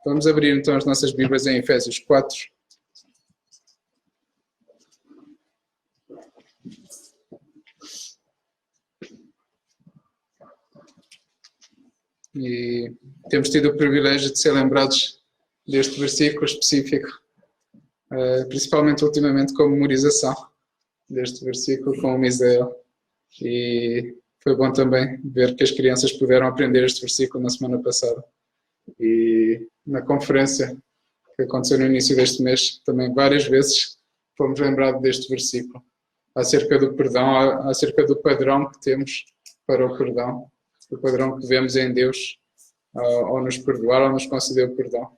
Vamos abrir então as nossas Bíblias em Efésios 4. E temos tido o privilégio de ser lembrados deste versículo específico, principalmente ultimamente com a memorização deste versículo com o Misael. E foi bom também ver que as crianças puderam aprender este versículo na semana passada. E na conferência que aconteceu no início deste mês, também várias vezes fomos lembrados deste versículo, acerca do perdão, acerca do padrão que temos para o perdão, o padrão que vemos em Deus ao nos perdoar, ao nos conceder o perdão.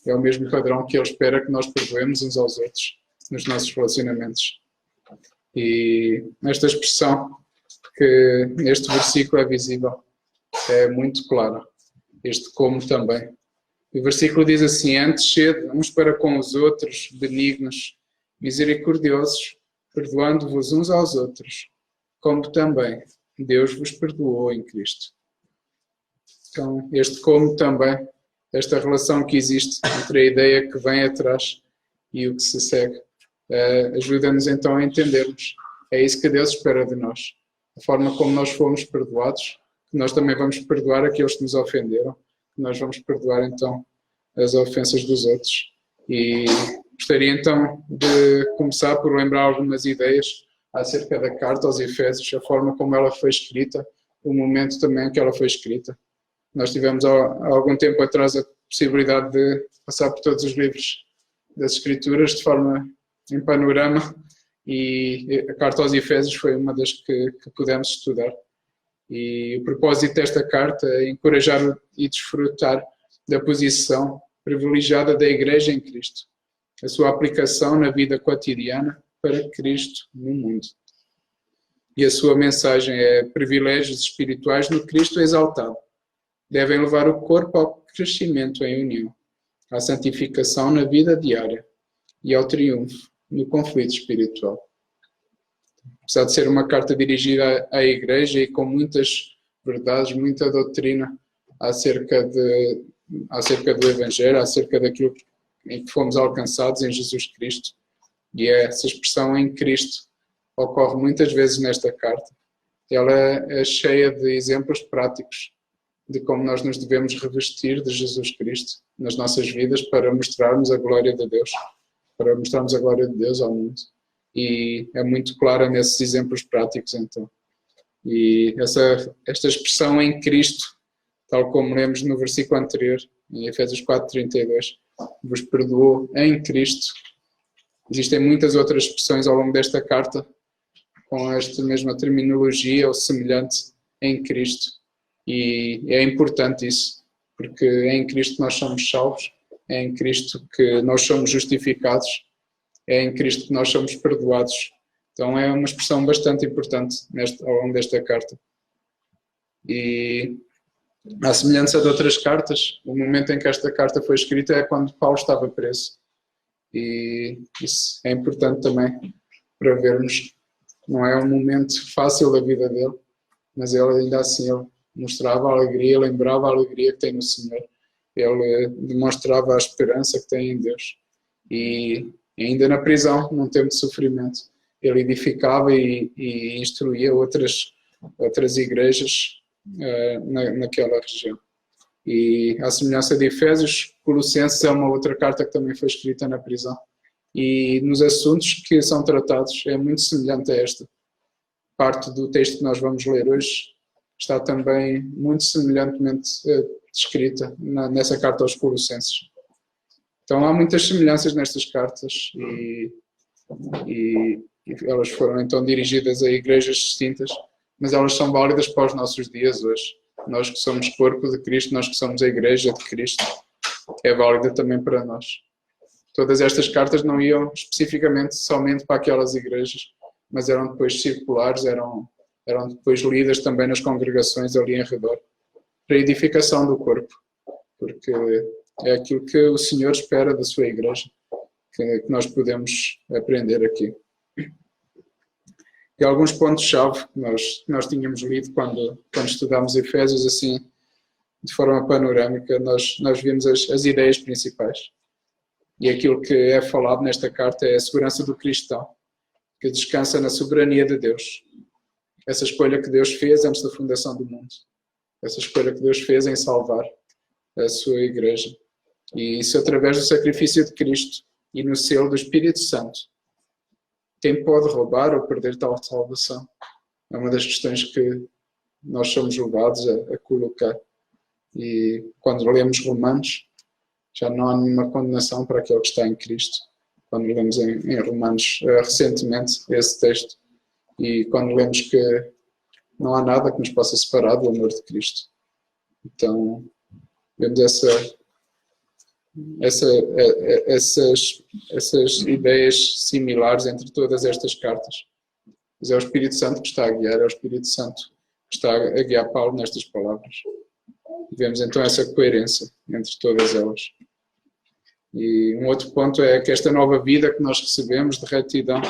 É o mesmo padrão que Ele espera que nós perdoemos uns aos outros nos nossos relacionamentos. E esta expressão que neste versículo é visível é muito clara. Este como também. O versículo diz assim: antes sede uns para com os outros benignos, misericordiosos, perdoando-vos uns aos outros, como também Deus vos perdoou em Cristo. Então, este como também, esta relação que existe entre a ideia que vem atrás e o que se segue, ajuda-nos então a entendermos. É isso que Deus espera de nós. A forma como nós fomos perdoados, que nós também vamos perdoar aqueles que nos ofenderam, que nós vamos perdoar então as ofensas dos outros. E gostaria então de começar por lembrar algumas ideias acerca da carta aos Efésios, a forma como ela foi escrita, o momento também que ela foi escrita. Nós tivemos há algum tempo atrás a possibilidade de passar por todos os livros das Escrituras de forma em panorama, e a carta aos Efésios foi uma das que pudemos estudar. E o propósito desta carta é encorajar e desfrutar da posição privilegiada da Igreja em Cristo, a sua aplicação na vida cotidiana para Cristo no mundo. E a sua mensagem é: privilégios espirituais no Cristo exaltado devem levar o corpo ao crescimento em união, à santificação na vida diária e ao triunfo no conflito espiritual. Apesar de ser uma carta dirigida à Igreja e com muitas verdades, muita doutrina acerca do Evangelho, acerca daquilo em que fomos alcançados em Jesus Cristo, e essa expressão em Cristo ocorre muitas vezes nesta carta. Ela é cheia de exemplos práticos de como nós nos devemos revestir de Jesus Cristo nas nossas vidas para mostrarmos a glória de Deus, para mostrarmos a glória de Deus ao mundo. E é muito clara nesses exemplos práticos, então. E esta expressão em Cristo, tal como lemos no versículo anterior, em Efésios 4:32, vos perdoou em Cristo. Existem muitas outras expressões ao longo desta carta com esta mesma terminologia ou semelhante, em Cristo. E é importante isso, porque é em Cristo nós somos salvos, é em Cristo que nós somos justificados, é em Cristo que nós somos perdoados. Então é uma expressão bastante importante ao longo desta carta. E à semelhança de outras cartas, o momento em que esta carta foi escrita é quando Paulo estava preso. E isso é importante também para vermos. Não é um momento fácil da vida dele, mas ele ainda assim mostrava a alegria, lembrava a alegria que tem no Senhor. Ele demonstrava a esperança que tem em Deus. E ainda na prisão, num tempo de sofrimento, ele edificava e instruía outras igrejas naquela região. E à semelhança de Efésios, Colossenses é uma outra carta que também foi escrita na prisão. E nos assuntos que são tratados é muito semelhante a esta. Parte do texto que nós vamos ler hoje está também muito semelhantemente descrita nessa carta aos Colossenses. Então há muitas semelhanças nestas cartas e elas foram então dirigidas a igrejas distintas, mas elas são válidas para os nossos dias hoje. Nós que somos corpo de Cristo, nós que somos a igreja de Cristo, é válida também para nós. Todas estas cartas não iam especificamente somente para aquelas igrejas, mas eram depois circulares, eram depois lidas também nas congregações ali em redor, para a edificação do corpo, porque é aquilo que o Senhor espera da sua igreja, que nós podemos aprender aqui. E alguns pontos-chave que nós tínhamos lido quando estudámos Efésios, assim, de forma panorâmica, nós vimos as ideias principais. E aquilo que é falado nesta carta é a segurança do cristão, que descansa na soberania de Deus. Essa escolha que Deus fez antes da fundação do mundo. Essa escolha que Deus fez em salvar a sua igreja. E isso através do sacrifício de Cristo e no selo do Espírito Santo. Quem pode roubar ou perder tal salvação? É uma das questões que nós somos levados a colocar. E quando lemos Romanos, já não há nenhuma condenação para aquele que está em Cristo. Quando lemos em Romanos recentemente esse texto, e quando lemos que não há nada que nos possa separar do amor de Cristo. Então, vemos essas ideias similares entre todas estas cartas. Mas é o Espírito Santo que está a guiar, é o Espírito Santo que está a guiar Paulo nestas palavras. E vemos então essa coerência entre todas elas. E um outro ponto é que esta nova vida que nós recebemos de retidão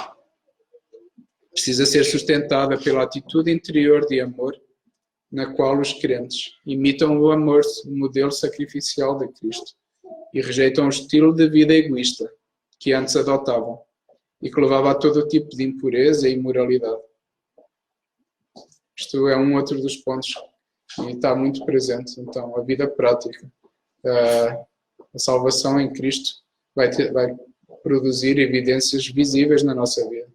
precisa ser sustentada pela atitude interior de amor na qual os crentes imitam o amor, o modelo sacrificial de Cristo, e rejeitam o estilo de vida egoísta que antes adotavam e que levava a todo tipo de impureza e imoralidade. Isto é um outro dos pontos e está muito presente. Então, a vida prática, a salvação em Cristo vai produzir evidências visíveis na nossa vida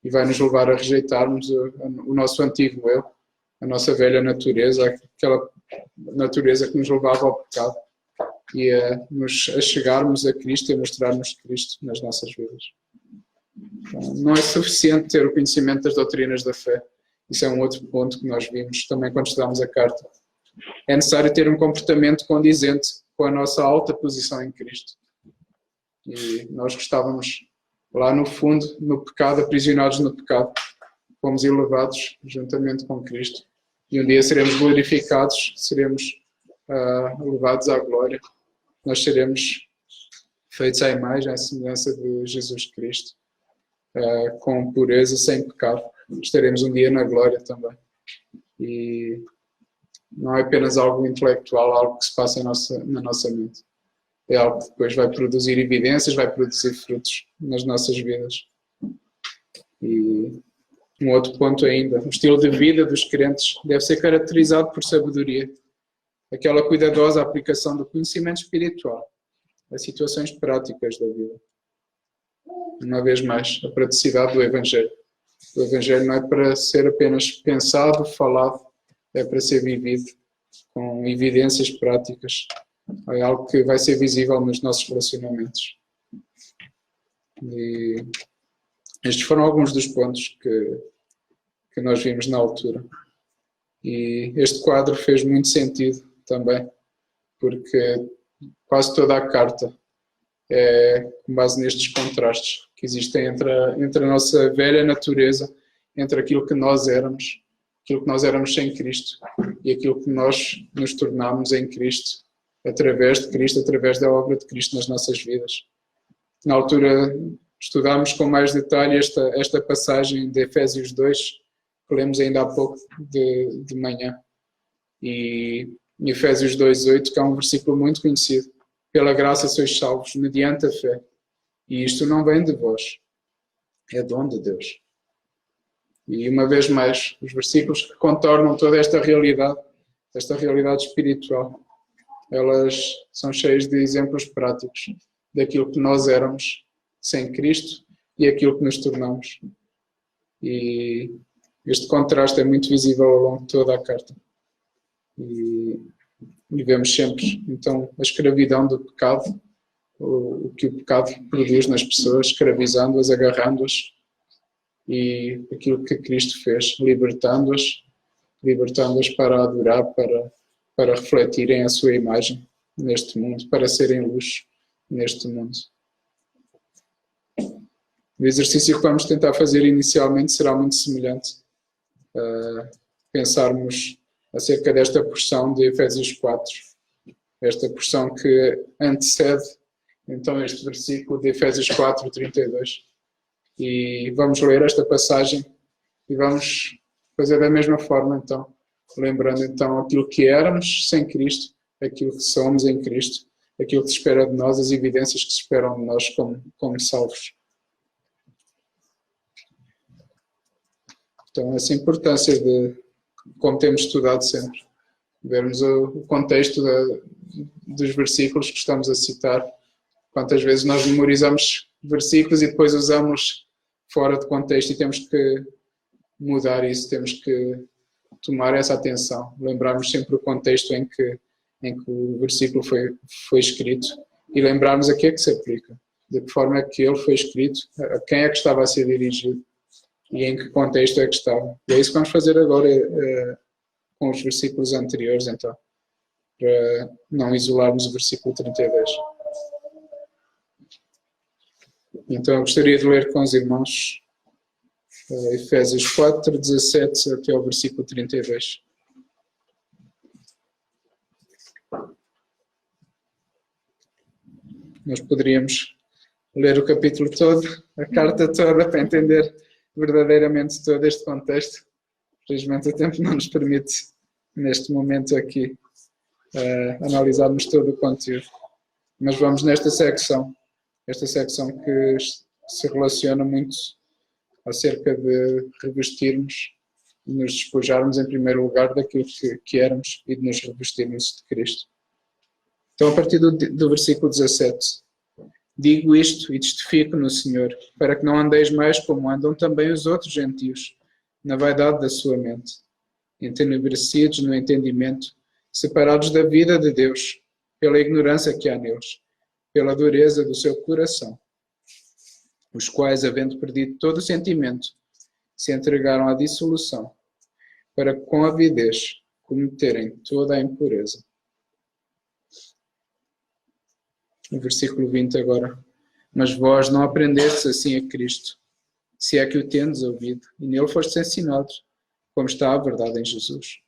e vai nos levar a rejeitarmos o nosso antigo eu, a nossa velha natureza, aquela natureza que nos levava ao pecado, e a chegarmos a Cristo e a mostrarmos Cristo nas nossas vidas. Então, não é suficiente ter o conhecimento das doutrinas da fé. Isso é um outro ponto que nós vimos também quando estudamos a carta. É necessário ter um comportamento condizente com a nossa alta posição em Cristo. E nós que estávamos lá no fundo, no pecado, aprisionados no pecado, fomos elevados juntamente com Cristo. E um dia seremos glorificados, seremos levados à glória. Nós seremos feitos à imagem, à semelhança de Jesus Cristo, com pureza, sem pecado. Estaremos um dia na glória também. E não é apenas algo intelectual, algo que se passa na nossa mente. É algo que depois vai produzir evidências, vai produzir frutos nas nossas vidas. E um outro ponto ainda, o estilo de vida dos crentes deve ser caracterizado por sabedoria, aquela cuidadosa aplicação do conhecimento espiritual a situações práticas da vida. Uma vez mais, a praticidade do Evangelho. O Evangelho não é para ser apenas pensado, falado, é para ser vivido com evidências práticas. É algo que vai ser visível nos nossos relacionamentos. E estes foram alguns dos pontos que nós vimos na altura. E este quadro fez muito sentido também, porque quase toda a carta é com base nestes contrastes que existem entre a nossa velha natureza, entre aquilo que nós éramos sem Cristo e aquilo que nós nos tornámos em Cristo, através de Cristo, através da obra de Cristo nas nossas vidas. Na altura estudámos com mais detalhe esta passagem de Efésios 2, que lemos ainda há pouco de manhã. E em Efésios 2:8, que é um versículo muito conhecido. Pela graça sois salvos, mediante a fé. E isto não vem de vós, é dom de Deus. E uma vez mais, os versículos que contornam toda esta realidade espiritual, elas são cheias de exemplos práticos daquilo que nós éramos sem Cristo e aquilo que nos tornamos. E este contraste é muito visível ao longo de toda a carta. E vemos sempre, então, a escravidão do pecado, o que o pecado produz nas pessoas, escravizando-as, agarrando-as, e aquilo que Cristo fez, libertando-as para adorar, para refletirem a sua imagem neste mundo, para serem luz neste mundo. O exercício que vamos tentar fazer inicialmente será muito semelhante a pensarmos acerca desta porção de Efésios 4, esta porção que antecede então este versículo de Efésios 4:32. E vamos ler esta passagem e vamos fazer da mesma forma então lembrando então aquilo que éramos sem Cristo, aquilo que somos em Cristo, aquilo que se espera de nós, as evidências que se esperam de nós como salvos. Então, essa importância de, como temos estudado sempre, vermos o contexto dos versículos que estamos a citar. Quantas vezes nós memorizamos versículos e depois usamos fora de contexto e temos que mudar isso, temos que tomar essa atenção, lembrarmos sempre o contexto em que o versículo foi escrito e lembrarmos a que é que se aplica, de que forma é que ele foi escrito, a quem é que estava a ser dirigido e em que contexto é que estava. E é isso que vamos fazer agora com os versículos anteriores, então, para não isolarmos o versículo 32. Então, eu gostaria de ler com os irmãos Efésios 4, 17 até ao versículo 32. Nós poderíamos ler o capítulo todo, a carta toda, para entender verdadeiramente todo este contexto. Felizmente o tempo não nos permite, neste momento aqui, analisarmos todo o conteúdo. Mas vamos nesta secção, esta secção que se relaciona muito acerca de revestirmos, de nos despojarmos em primeiro lugar daquilo que éramos e de nos revestirmos de Cristo. Então, a partir do versículo 17, digo isto e testifico no Senhor, para que não andeis mais como andam também os outros gentios, na vaidade da sua mente, entenebrecidos no entendimento, separados da vida de Deus, pela ignorância que há neles, pela dureza do seu coração, os quais, havendo perdido todo o sentimento, se entregaram à dissolução, para com avidez cometerem toda a impureza. No versículo 20 agora. Mas vós não aprendestes assim a Cristo, se é que o tendes ouvido, e nele fostes ensinados, como está a verdade em Jesus.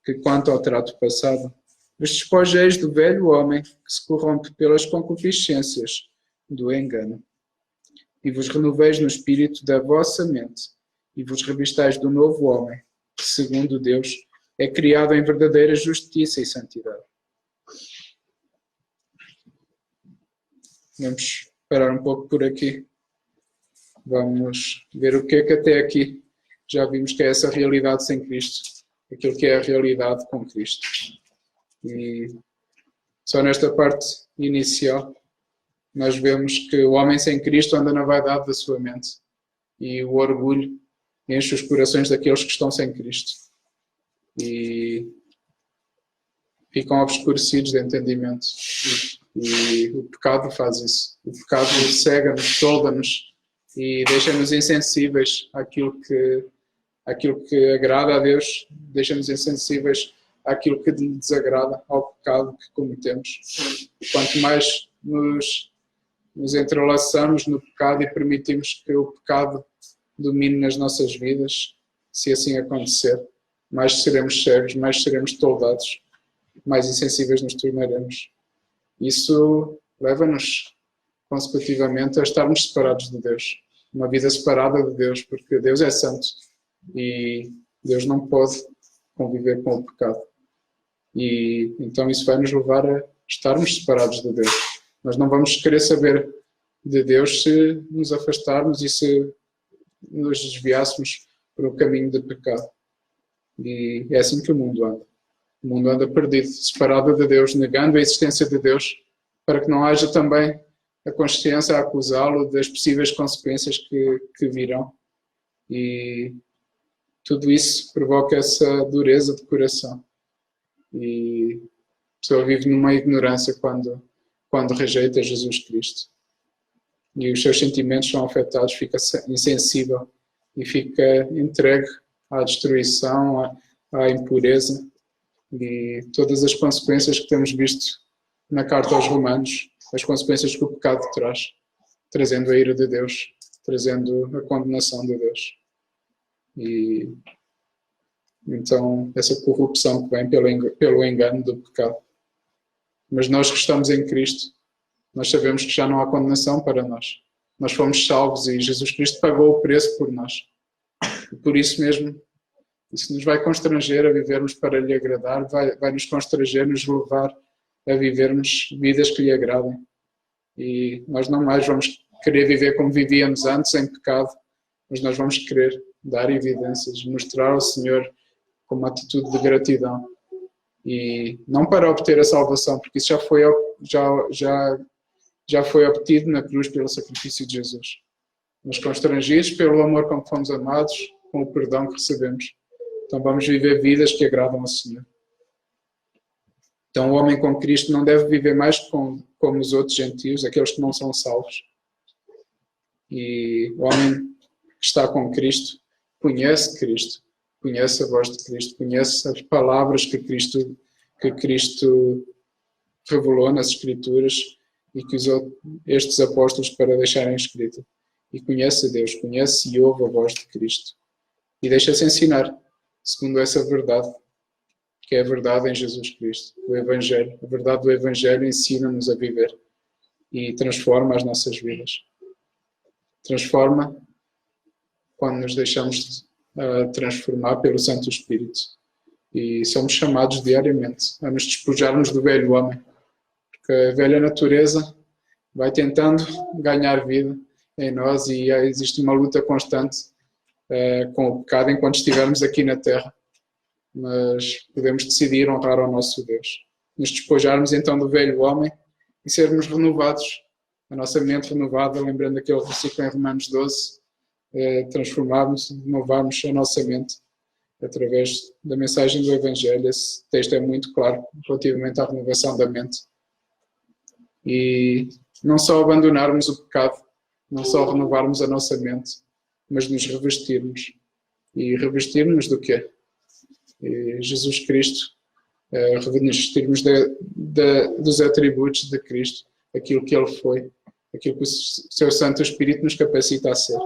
Que quanto ao trato passado, vos despojeis do velho homem que se corrompe pelas concupiscências do engano, e vos renoveis no espírito da vossa mente, e vos revistais do novo homem, que, segundo Deus, é criado em verdadeira justiça e santidade. Vamos parar um pouco por aqui. Vamos ver o que é que até aqui já vimos que é essa realidade sem Cristo, aquilo que é a realidade com Cristo. E só nesta parte inicial nós vemos que o homem sem Cristo anda na vaidade da sua mente e o orgulho enche os corações daqueles que estão sem Cristo e ficam obscurecidos de entendimento. E o pecado faz isso. O pecado cega-nos, tolda-nos e deixa-nos insensíveis àquilo que agrada a Deus, deixa-nos insensíveis àquilo que lhe desagrada, ao pecado que cometemos. E quanto mais nos entrelaçamos no pecado e permitimos que o pecado domine nas nossas vidas, se assim acontecer, mais seremos cegos, mais seremos toldados, mais insensíveis nos tornaremos. Isso leva-nos, consecutivamente, a estarmos separados de Deus. Uma vida separada de Deus, porque Deus é santo e Deus não pode conviver com o pecado. E então isso vai nos levar a estarmos separados de Deus. Nós não vamos querer saber de Deus se nos afastarmos e se nos desviássemos para o caminho do pecado. E é assim que o mundo anda. O mundo anda perdido, separado de Deus, negando a existência de Deus, para que não haja também a consciência a acusá-lo das possíveis consequências que virão. E tudo isso provoca essa dureza de coração. E a pessoa vive numa ignorância quando rejeita Jesus Cristo. E os seus sentimentos são afetados, fica insensível e fica entregue à destruição, à impureza. E todas as consequências que temos visto na carta aos Romanos, as consequências que o pecado traz, trazendo a ira de Deus, trazendo a condenação de Deus. E então essa corrupção que vem pelo engano do pecado. Mas nós que estamos em Cristo, nós sabemos que já não há condenação para nós. Nós fomos salvos e Jesus Cristo pagou o preço por nós. E por isso mesmo Isso nos vai constranger a vivermos para lhe agradar, vai nos constranger, nos levar a vivermos vidas que lhe agradem. E nós não mais vamos querer viver como vivíamos antes, em pecado, mas nós vamos querer dar evidências, mostrar ao Senhor com uma atitude de gratidão. E não para obter a salvação, porque isso já foi obtido na cruz pelo sacrifício de Jesus. Mas constrangidos pelo amor com que fomos amados, com o perdão que recebemos. Então vamos viver vidas que agradam ao Senhor. Então o homem com Cristo não deve viver mais como os outros gentios, aqueles que não são salvos. E o homem que está com Cristo conhece Cristo, conhece a voz de Cristo, conhece as palavras que Cristo revelou nas Escrituras e que usou estes apóstolos para deixarem escrito. E conhece a Deus, conhece e ouve a voz de Cristo. E deixa-se ensinar, segundo essa verdade, que é a verdade em Jesus Cristo. O Evangelho, a verdade do Evangelho ensina-nos a viver e transforma as nossas vidas. Transforma quando nos deixamos transformar pelo Santo Espírito. E somos chamados diariamente a nos despojarmos do velho homem. Porque a velha natureza vai tentando ganhar vida em nós e existe uma luta constante com o pecado enquanto estivermos aqui na Terra. Mas podemos decidir honrar ao nosso Deus. Nos despojarmos então do velho homem e sermos renovados. A nossa mente renovada, lembrando aquele versículo em Romanos 12, transformarmos, renovarmos a nossa mente através da mensagem do Evangelho. Esse texto é muito claro relativamente à renovação da mente. E não só abandonarmos o pecado, não só renovarmos a nossa mente, mas nos revestirmos. E revestirmos do quê? E Jesus Cristo, revestirmos dos atributos de Cristo, aquilo que Ele foi, aquilo que o Seu Santo Espírito nos capacita a ser.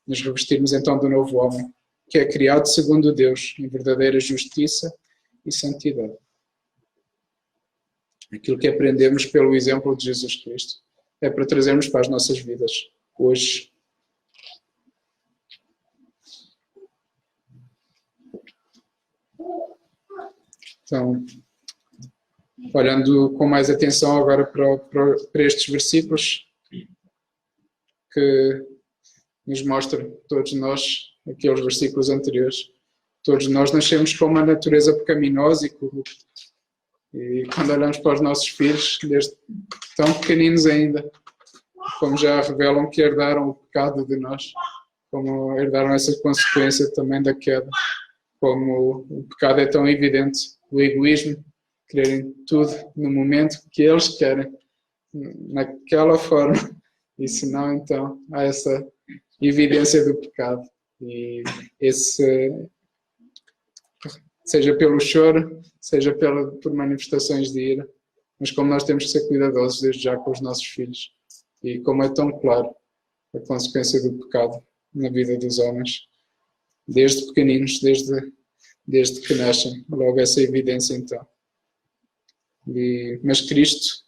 Nos revestirmos então do novo homem, que é criado segundo Deus, em verdadeira justiça e santidade. Aquilo que aprendemos pelo exemplo de Jesus Cristo é para trazermos para as nossas vidas hoje. Então, olhando com mais atenção agora para estes versículos que nos mostram todos nós, aqueles versículos anteriores, todos nós nascemos com uma natureza pecaminosa e corrupta. E quando olhamos para os nossos filhos, desde tão pequeninos ainda, como já revelam que herdaram o pecado de nós, como herdaram essa consequência também da queda, como o pecado é tão evidente, o egoísmo, quererem tudo no momento que eles querem, naquela forma, e senão então há essa evidência do pecado. E seja pelo choro, seja por manifestações de ira, mas como nós temos que ser cuidadosos desde já com os nossos filhos, e como é tão claro a consequência do pecado na vida dos homens, desde pequeninos, desde que nascem, logo essa evidência então. Mas Cristo,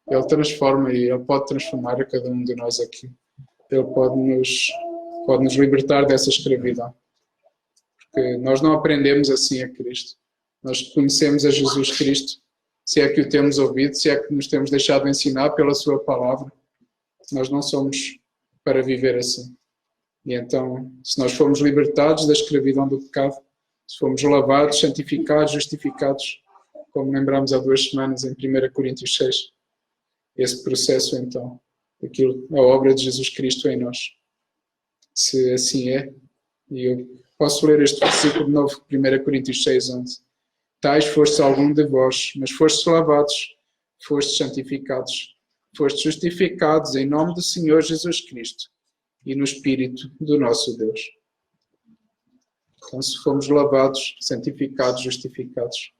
Ele transforma e Ele pode transformar a cada um de nós aqui. Ele pode nos libertar dessa escravidão. Porque nós não aprendemos assim a Cristo. Nós conhecemos a Jesus Cristo, se é que o temos ouvido, se é que nos temos deixado ensinar pela Sua palavra. Nós não somos para viver assim. E então, se nós formos libertados da escravidão do pecado, se formos lavados, santificados, justificados, como lembramos há 2 semanas em 1 Coríntios 6, esse processo então, a obra de Jesus Cristo em nós. Se assim é, e eu posso ler este versículo de novo, 1 Coríntios 6, 11. Tais foste algum de vós, mas fostes lavados, fostes santificados, fostes justificados em nome do Senhor Jesus Cristo e no Espírito do nosso Deus. Então, se fomos lavados, santificados, justificados,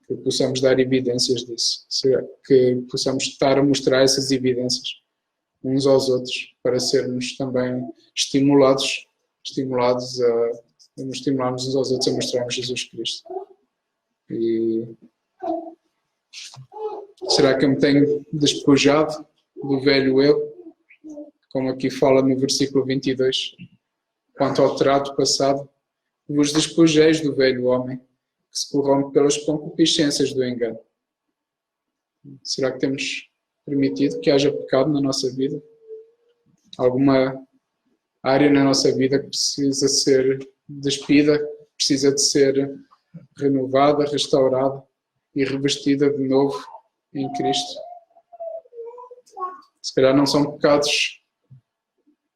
que possamos dar evidências disso, que possamos estar a mostrar essas evidências uns aos outros, para sermos também estimulados a nos estimularmos uns aos outros a mostrarmos Jesus Cristo. E será que eu me tenho despojado do velho eu? Como aqui fala no versículo 22, quanto ao trato passado, vos despojeis do velho homem, que se corrompe pelas concupiscências do engano. Será que temos permitido que haja pecado na nossa vida? Alguma área na nossa vida que precisa ser despida, precisa de ser renovada, restaurada e revestida de novo em Cristo? Se calhar não são pecados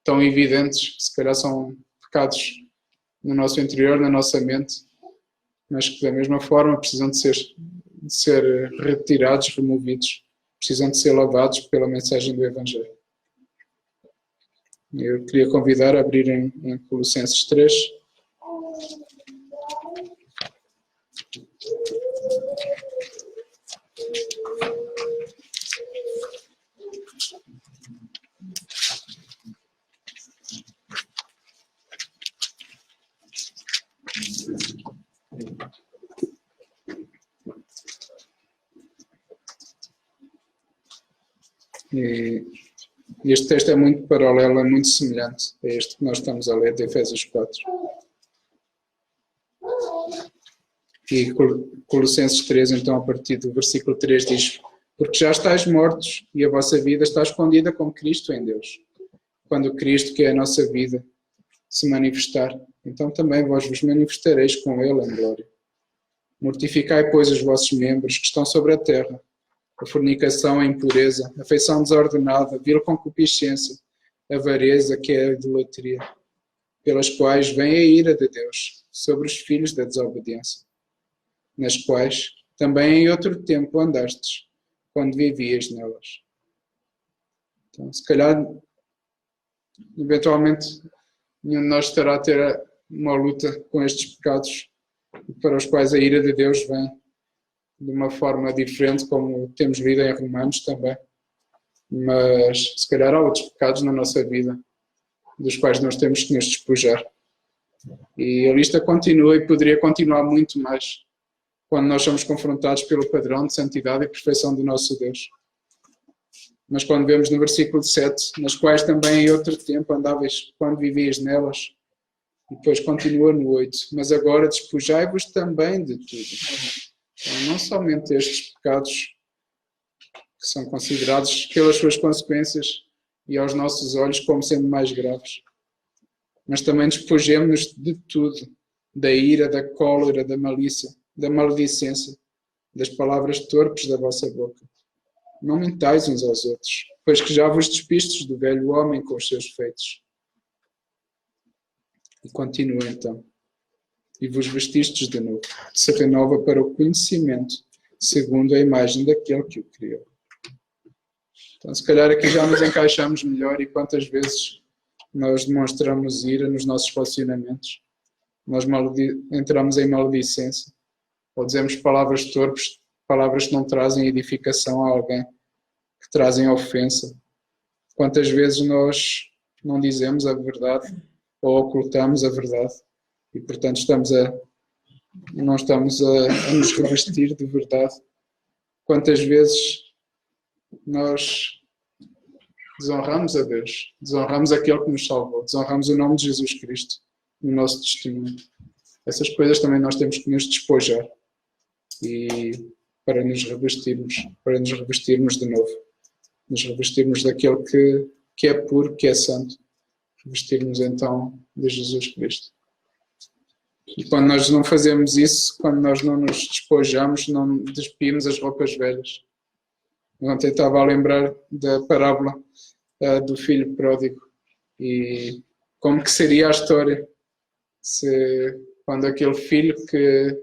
tão evidentes, se calhar são pecados no nosso interior, na nossa mente, mas que da mesma forma precisam de ser retirados, removidos, precisam de ser lavados pela mensagem do Evangelho. Eu queria convidar a abrirem em Colossenses 3. E este texto é muito paralelo, é muito semelhante a este que nós estamos a ler de Efésios 4. E Colossenses 3, então, a partir do versículo 3 diz: porque já estáis mortos e a vossa vida está escondida com Cristo em Deus. Quando Cristo, que é a nossa vida, se manifestar, então também vós vos manifestareis com Ele em glória. Mortificai, pois, os vossos membros que estão sobre a terra: a fornicação, a impureza, a afeição desordenada, a vil concupiscência, a avareza, que é a idolatria, pelas quais vem a ira de Deus sobre os filhos da desobediência, nas quais também em outro tempo andastes, quando vivias nelas. Então, se calhar, eventualmente, nenhum de nós estará a ter uma luta com estes pecados para os quais a ira de Deus vem de uma forma diferente, como temos lido em Romanos também. Mas, se calhar, há outros pecados na nossa vida dos quais nós temos que nos despojar. E a lista continua e poderia continuar muito mais quando nós somos confrontados pelo padrão de santidade e perfeição do nosso Deus. Mas quando vemos no versículo 7, nas quais também em outro tempo andavais quando vivias nelas, e depois continua no 8, mas agora despojai-vos também de tudo. Então, não somente estes pecados que são considerados pelas suas consequências e aos nossos olhos como sendo mais graves, mas também despojemos-nos de tudo, da ira, da cólera, da malícia, da maledicência, das palavras torpes da vossa boca. Não mentais uns aos outros, pois que já vos despistes do velho homem com os seus feitos. E continua então. E vos vestistes de novo, que se renova para o conhecimento, segundo a imagem daquele que o criou. Então, se calhar aqui já nos encaixamos melhor. E quantas vezes nós demonstramos ira nos nossos relacionamentos, nós entramos em maledicência, ou dizemos palavras torpes, palavras que não trazem edificação a alguém, que trazem ofensa. Quantas vezes nós não dizemos a verdade ou ocultamos a verdade e, portanto, não estamos a nos revestir de verdade. Quantas vezes nós desonramos a Deus, desonramos aquele que nos salvou, desonramos o nome de Jesus Cristo no nosso testemunho. Essas coisas também nós temos que nos despojar e para nos revestirmos de novo, nos revestirmos daquele que é puro, que é santo, revestirmos então de Jesus Cristo. E quando nós não fazemos isso, quando nós não nos despojamos, não despimos as roupas velhas. Ontem estava a lembrar da parábola do filho pródigo e como que seria a história se quando aquele filho que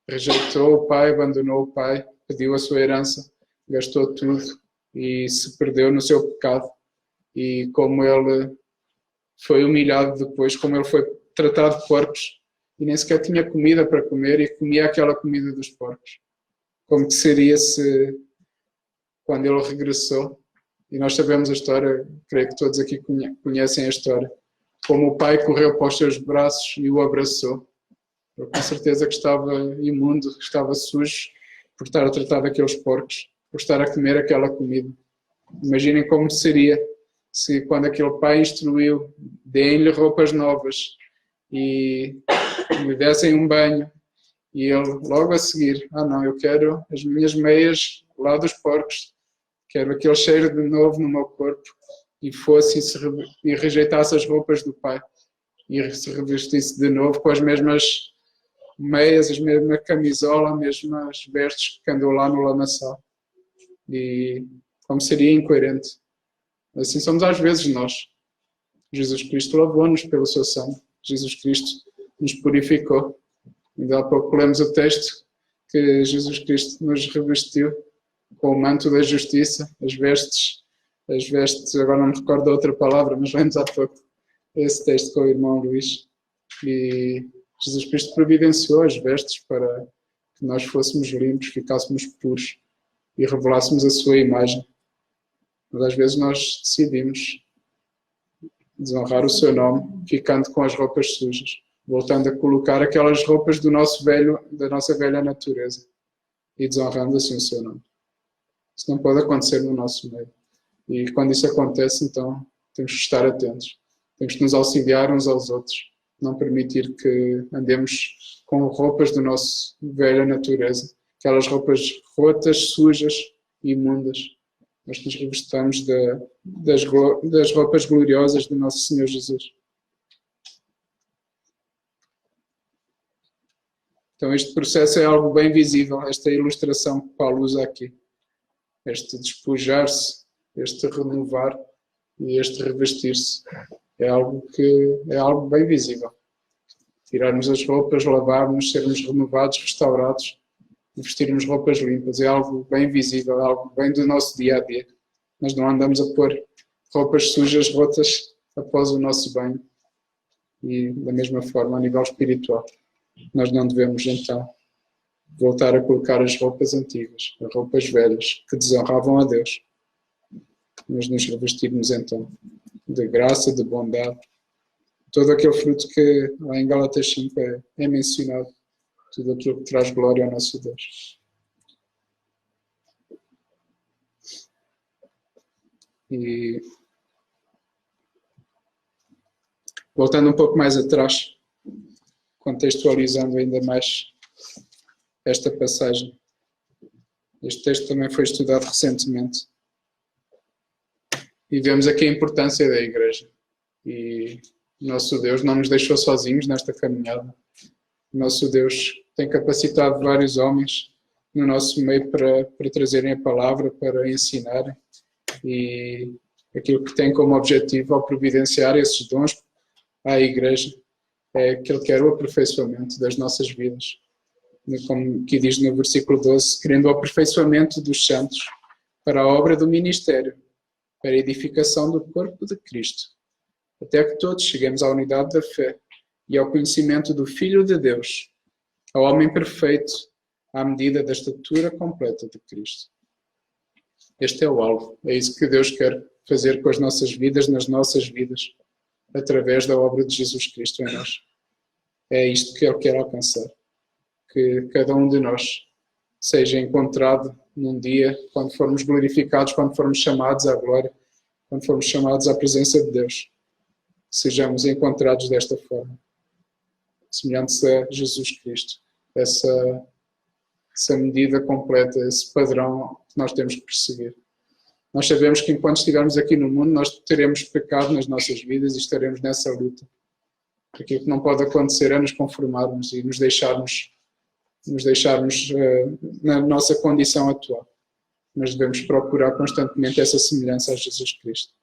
rejeitou o pai, abandonou o pai, pediu a sua herança, gastou tudo e se perdeu no seu pecado, e como ele foi humilhado depois, como ele foi tratado de porcos e nem sequer tinha comida para comer e comia aquela comida dos porcos. Como que seria se quando ele regressou, e nós sabemos a história, creio que todos aqui conhecem a história, como o pai correu para os seus braços e o abraçou. Eu com certeza que estava imundo, estava sujo por estar a tratar daqueles porcos, por estar a comer aquela comida. Imaginem como seria se quando aquele pai instruiu, deem-lhe roupas novas e me dessem um banho e ele logo a seguir, não, eu quero as minhas meias lá dos porcos, quero aquele cheiro de novo no meu corpo, e fosse e rejeitasse as roupas do pai e se revestisse de novo com as mesmas meias, as mesmas camisola, as mesmas vestes que andou lá no lamaçal. E como seria incoerente? Assim somos às vezes nós. Jesus Cristo lavou-nos pelo seu sangue. Jesus Cristo nos purificou. Ainda há pouco lemos o texto que Jesus Cristo nos revestiu com o manto da justiça, as vestes, agora não me recordo da outra palavra, mas lemos há pouco esse texto com o irmão Luís. E Jesus Cristo providenciou as vestes para que nós fôssemos limpos, ficássemos puros e revelássemos a sua imagem. Mas às vezes nós decidimos desonrar o seu nome, ficando com as roupas sujas, voltando a colocar aquelas roupas da nossa velha natureza e desonrando assim o seu nome. Isso não pode acontecer no nosso meio. E quando isso acontece, então, temos que estar atentos. Temos que nos auxiliar uns aos outros. Não permitir que andemos com roupas da nossa velha natureza. Aquelas roupas rotas, sujas e imundas. Mas que nos revestamos das roupas gloriosas do nosso Senhor Jesus. Então este processo é algo bem visível, esta ilustração que Paulo usa aqui. Este despojar-se, este renovar e este revestir-se. É algo bem visível. Tirarmos as roupas, lavarmos, sermos renovados, restaurados e vestirmos roupas limpas. É algo bem visível, é algo bem do nosso dia a dia. Nós não andamos a pôr roupas sujas, rotas, após o nosso banho. E da mesma forma, a nível espiritual, nós não devemos então voltar a colocar as roupas antigas, as roupas velhas, que desonravam a Deus. Mas nos revestirmos então de graça, de bondade, todo aquele fruto que lá em Gálatas 5 é mencionado, tudo aquilo que traz glória ao nosso Deus. E voltando um pouco mais atrás, contextualizando ainda mais esta passagem. Este texto também foi estudado recentemente. E vemos aqui a importância da igreja. E o nosso Deus não nos deixou sozinhos nesta caminhada. O nosso Deus tem capacitado vários homens no nosso meio para trazerem a palavra, para ensinarem. E aquilo que tem como objetivo ao providenciar esses dons à igreja é que Ele quer o aperfeiçoamento das nossas vidas. Como aqui diz no versículo 12, querendo o aperfeiçoamento dos santos para a obra do ministério, para a edificação do corpo de Cristo, até que todos cheguemos à unidade da fé e ao conhecimento do Filho de Deus, ao homem perfeito, à medida da estatura completa de Cristo. Este é o alvo, é isso que Deus quer fazer com as nossas vidas, nas nossas vidas, através da obra de Jesus Cristo em nós. É isto que Ele quer alcançar. Que cada um de nós seja encontrado num dia, quando formos glorificados, quando formos chamados à glória, quando formos chamados à presença de Deus, sejamos encontrados desta forma, semelhantes a Jesus Cristo. Essa medida completa, esse padrão que nós temos que perseguir. Nós sabemos que enquanto estivermos aqui no mundo, nós teremos pecado nas nossas vidas e estaremos nessa luta. Aquilo que não pode acontecer é nos conformarmos e nos deixarmos na nossa condição atual. Mas devemos procurar constantemente essa semelhança a Jesus Cristo.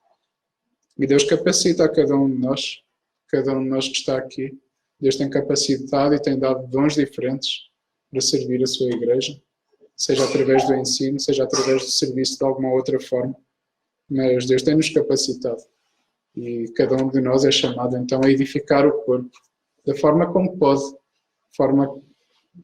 E Deus capacita a cada um de nós que está aqui. Deus tem capacitado e tem dado dons diferentes para servir a sua igreja, seja através do ensino, seja através do serviço de alguma outra forma. Mas Deus tem nos capacitado. E cada um de nós é chamado então a edificar o corpo da forma como pode,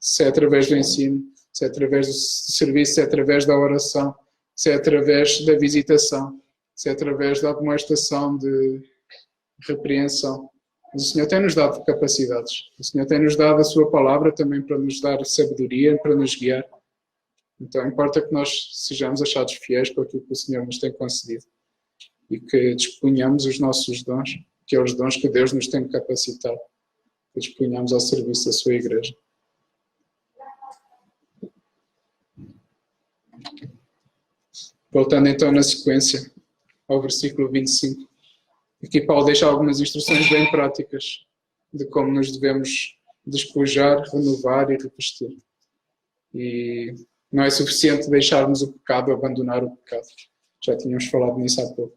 se é através do ensino, se é através do serviço, se é através da oração, se é através da visitação, se é através da admoestação, de repreensão. Mas o Senhor tem-nos dado capacidades. O Senhor tem-nos dado a sua palavra também para nos dar sabedoria, para nos guiar. Então importa que nós sejamos achados fiéis com aquilo que o Senhor nos tem concedido e que disponhamos os nossos dons, aqueles dons que Deus nos tem capacitado, que disponhamos ao serviço da sua igreja. Voltando então na sequência ao versículo 25. Aqui Paulo deixa algumas instruções bem práticas de como nos devemos despojar, renovar e revestir. E não é suficiente deixarmos o pecado, abandonar o pecado. Já tínhamos falado nisso há pouco.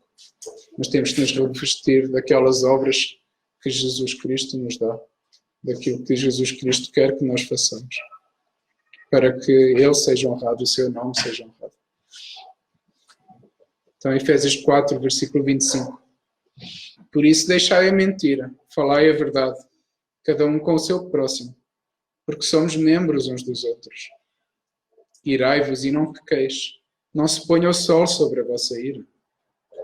Mas temos que nos revestir daquelas obras que Jesus Cristo nos dá, daquilo que Jesus Cristo quer que nós façamos, para que Ele seja honrado, o seu nome seja honrado. Então, Efésios 4, versículo 25. Por isso deixai a mentira, falai a verdade, cada um com o seu próximo, porque somos membros uns dos outros. Irai-vos e não pequeis, não se ponha o sol sobre a vossa ira.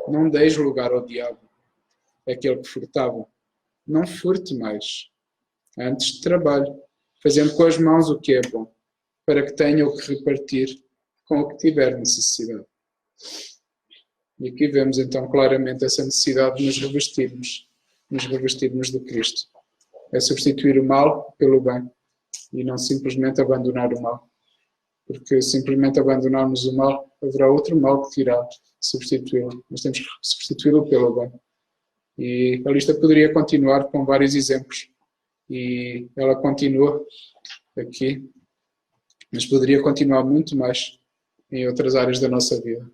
Não deis lugar ao diabo, aquele que furtava. Não furte mais. Antes trabalhe, fazendo com as mãos o que é bom, para que tenha o que repartir com o que tiver necessidade. E aqui vemos então claramente essa necessidade de nos revestirmos de Cristo. É substituir o mal pelo bem e não simplesmente abandonar o mal. Porque simplesmente abandonarmos o mal, haverá outro mal que irá substituí-lo. Mas temos que substituí-lo pelo bem. E a lista poderia continuar com vários exemplos. E ela continua aqui, mas poderia continuar muito mais em outras áreas da nossa vida.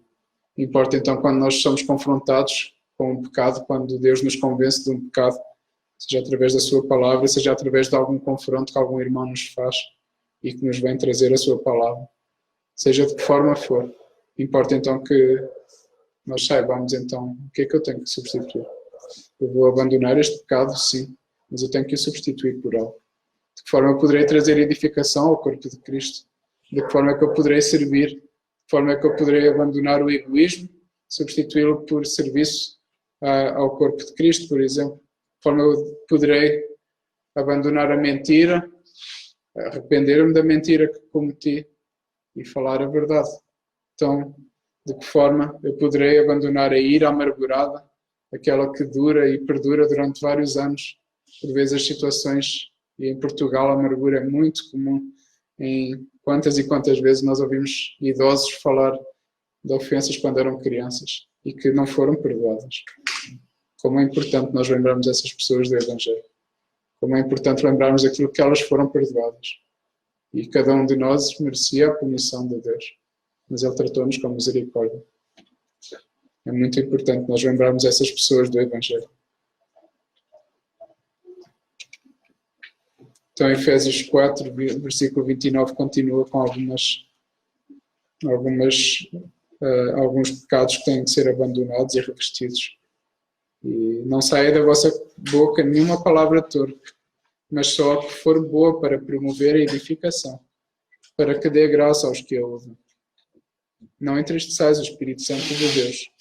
Importa então quando nós somos confrontados com um pecado, quando Deus nos convence de um pecado, seja através da sua palavra, seja através de algum confronto que algum irmão nos faz e que nos vem trazer a sua palavra, seja de que forma for. Importa então que nós saibamos então o que é que eu tenho que substituir. Eu vou abandonar este pecado, sim, mas eu tenho que o substituir por algo. De que forma eu poderei trazer edificação ao corpo de Cristo? De que forma é que eu poderei servir? De que forma é que eu poderei abandonar o egoísmo, substituí-lo por serviço ao corpo de Cristo, por exemplo? De que forma eu poderei abandonar a mentira, arrepender-me da mentira que cometi e falar a verdade? Então, de que forma eu poderei abandonar a ira amargurada, aquela que dura e perdura durante vários anos? Por vezes as situações, e em Portugal a amargura é muito comum, em quantas e quantas vezes nós ouvimos idosos falar de ofensas quando eram crianças e que não foram perdoadas. Como é importante nós lembrarmos essas pessoas do Evangelho. Como é importante lembrarmos daquilo que elas foram perdoadas. E cada um de nós merecia a punição de Deus, mas Ele tratou-nos com misericórdia. É muito importante nós lembrarmos essas pessoas do Evangelho. Então, Efésios 4, versículo 29, continua com alguns pecados que têm de ser abandonados e revestidos. E não saia da vossa boca nenhuma palavra torpe, mas só a que for boa para promover a edificação, para que dê graça aos que a ouvem. Não entristeçais o Espírito Santo de Deus,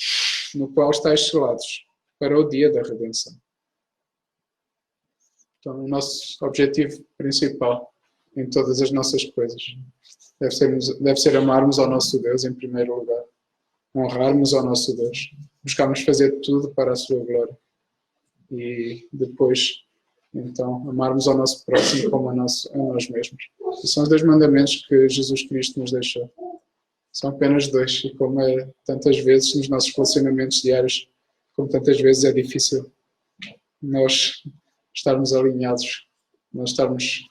no qual estáis selados para o dia da redenção. Então, o nosso objetivo principal em todas as nossas coisas deve ser amarmos ao nosso Deus em primeiro lugar, honrarmos ao nosso Deus, buscarmos fazer tudo para a sua glória e depois, então, amarmos ao nosso próximo como a nós mesmos. E são os 2 mandamentos que Jesus Cristo nos deixou. São apenas 2 e como é tantas vezes nos nossos relacionamentos diários, como tantas vezes é difícil nós estarmos alinhados, nós estarmos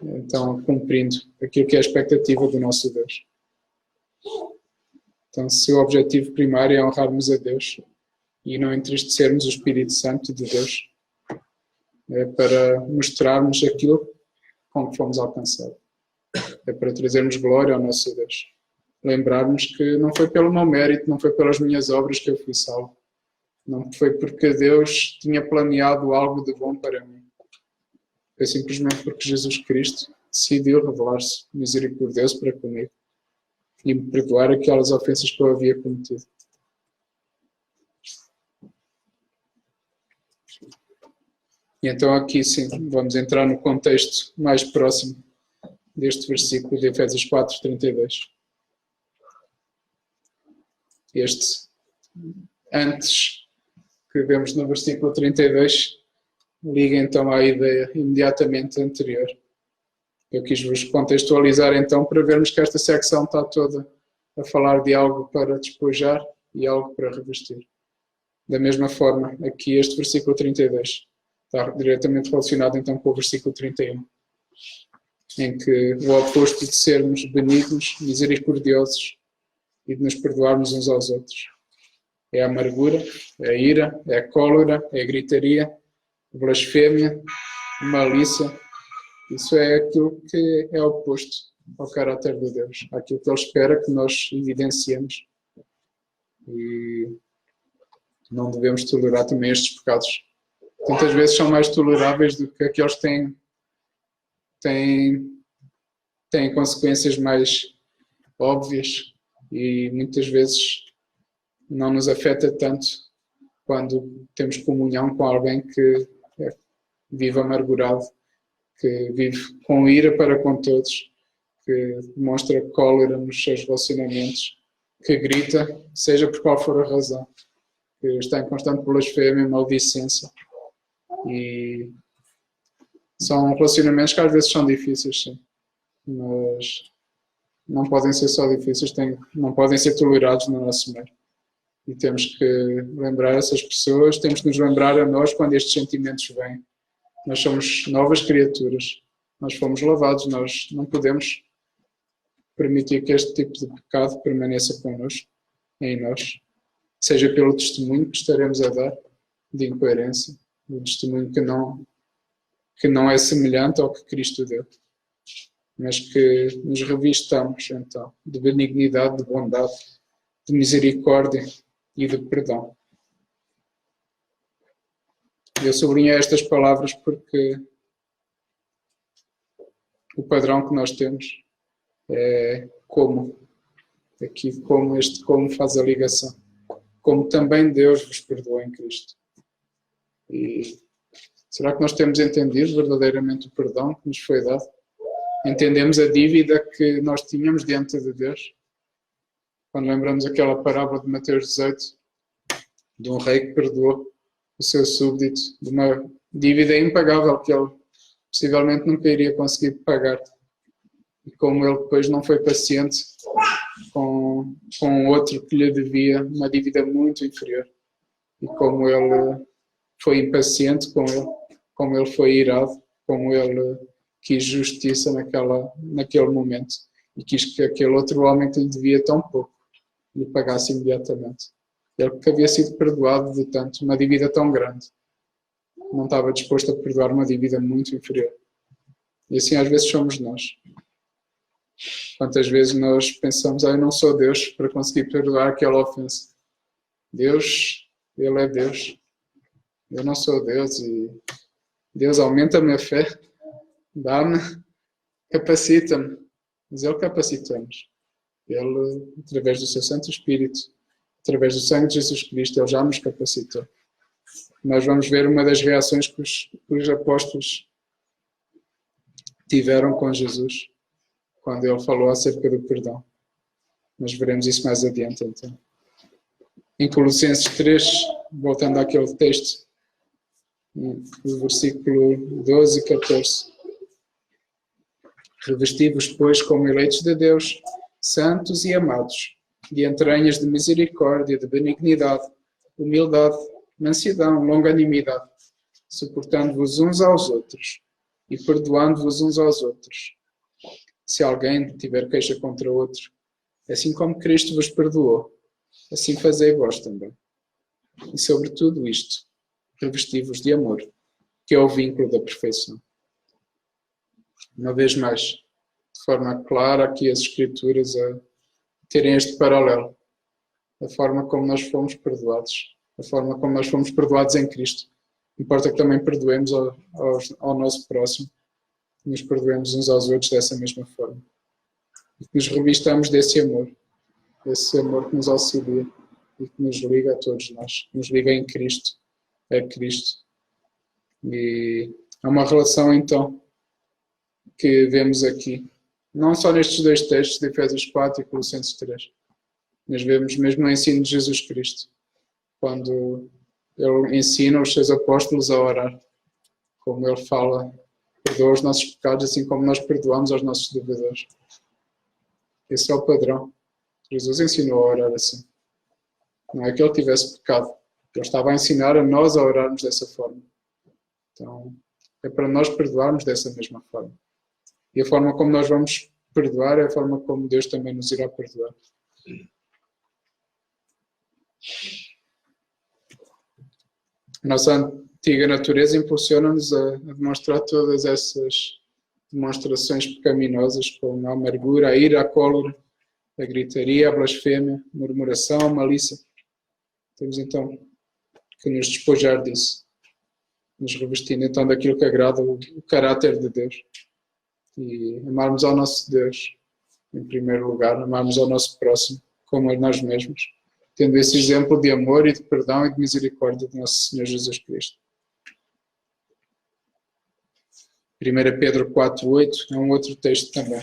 então cumprindo aquilo que é a expectativa do nosso Deus. Então, se o objetivo primário é honrarmos a Deus e não entristecermos o Espírito Santo de Deus, é para mostrarmos aquilo com que fomos alcançados. É para trazermos glória ao nosso Deus. Lembrarmos que não foi pelo meu mérito, não foi pelas minhas obras que eu fui salvo. Não foi porque Deus tinha planeado algo de bom para mim. Foi simplesmente porque Jesus Cristo decidiu revelar-se misericordioso para comigo e me perdoar aquelas ofensas que eu havia cometido. E então aqui sim, vamos entrar no contexto mais próximo deste versículo de Efésios 4, 32. Este antes que vemos no versículo 32 liga então à ideia imediatamente anterior. Eu quis vos contextualizar então para vermos que esta secção está toda a falar de algo para despojar e algo para revestir. Da mesma forma, aqui este versículo 32 está diretamente relacionado então com o versículo 31, em que o oposto de sermos benignos, misericordiosos e de nos perdoarmos uns aos outros é a amargura, é a ira, é a cólera, é a gritaria, a blasfémia, a malícia. Isso é aquilo que é oposto ao caráter de Deus, aquilo que Ele espera que nós evidenciemos. E não devemos tolerar também estes pecados. Tantas vezes são mais toleráveis do que aqueles que têm consequências mais óbvias e muitas vezes não nos afeta tanto quando temos comunhão com alguém que vive amargurado, que vive com ira para com todos, que demonstra cólera nos seus relacionamentos, que grita, seja por qual for a razão, que está em constante blasfémia e maldicência. E são relacionamentos que às vezes são difíceis, sim, mas não podem ser só difíceis, não podem ser tolerados no nosso meio. E temos que lembrar essas pessoas, temos que nos lembrar a nós quando estes sentimentos vêm. Nós somos novas criaturas, nós fomos lavados, nós não podemos permitir que este tipo de pecado permaneça connosco, em nós, seja pelo testemunho que estaremos a dar de incoerência, um testemunho que não é semelhante ao que Cristo deu, mas que nos revistamos então de benignidade, de bondade, de misericórdia e de perdão. Eu sublinhei estas palavras porque o padrão que nós temos é como. Aqui como faz a ligação. Como também Deus vos perdoou em Cristo. E será que nós temos entendido verdadeiramente o perdão que nos foi dado? Entendemos a dívida que nós tínhamos diante de Deus? Quando lembramos aquela parábola de Mateus 18, de um rei que perdoou o seu súbdito de uma dívida impagável que ele possivelmente nunca iria conseguir pagar. E como ele depois não foi paciente com outro que lhe devia uma dívida muito inferior. E como ele foi impaciente com ele, como ele foi irado, como ele quis justiça naquele momento. E quis que aquele outro homem que lhe devia tão pouco lhe pagasse imediatamente. Ele que havia sido perdoado de tanto, uma dívida tão grande, não estava disposto a perdoar uma dívida muito inferior. E assim às vezes somos nós. Quantas vezes nós pensamos, eu não sou Deus para conseguir perdoar aquela ofensa. Deus, Ele é Deus. Eu não sou Deus e Deus aumenta a minha fé, dá-me, capacita-me. Mas Ele capacita-nos. Ele, através do seu Santo Espírito, através do sangue de Jesus Cristo, Ele já nos capacitou. Nós vamos ver uma das reações que os apóstolos tiveram com Jesus, quando Ele falou acerca do perdão. Nós veremos isso mais adiante, então. Em Colossenses 3, voltando àquele texto, no versículo 12 e 14. Revesti-vos, pois, como eleitos de Deus, santos e amados, de entranhas de misericórdia, de benignidade, humildade, mansidão, longanimidade, suportando-vos uns aos outros e perdoando-vos uns aos outros. Se alguém tiver queixa contra outro, assim como Cristo vos perdoou, assim fazei vós também. E sobre tudo isto, revesti-vos de amor, que é o vínculo da perfeição. Uma vez mais, de forma clara, aqui as Escrituras a terem este paralelo. A forma como nós fomos perdoados. A forma como nós fomos perdoados em Cristo. Importa que também perdoemos ao nosso próximo. Nos perdoemos uns aos outros dessa mesma forma. E que nos revistamos desse amor. Esse amor que nos auxilia e que nos liga a todos nós. Que nos liga em Cristo. É Cristo. E é uma relação, então, que vemos aqui. Não só nestes dois textos, de Efésios 4 e Colossenses 3. Mas vemos mesmo no ensino de Jesus Cristo. Quando Ele ensina os seus apóstolos a orar. como Ele fala, perdoa os nossos pecados, assim como nós perdoamos aos nossos devedores. Esse é o padrão. Jesus ensinou a orar assim. Não é que Ele tivesse pecado. Ele estava a ensinar a nós a orarmos dessa forma. Então, é para nós perdoarmos dessa mesma forma. E a forma como nós vamos perdoar é a forma como Deus também nos irá perdoar. A nossa antiga natureza impulsiona-nos a demonstrar todas essas demonstrações pecaminosas, como a amargura, a ira, a cólera, a gritaria, a blasfémia, a murmuração, a malícia. Temos então que nos despojar disso, nos revestindo então daquilo que agrada o caráter de Deus e amarmos ao nosso Deus em primeiro lugar, amarmos ao nosso próximo como a nós mesmos, tendo esse exemplo de amor e de perdão e de misericórdia de nosso Senhor Jesus Cristo. 1 Pedro 4,8 é um outro texto também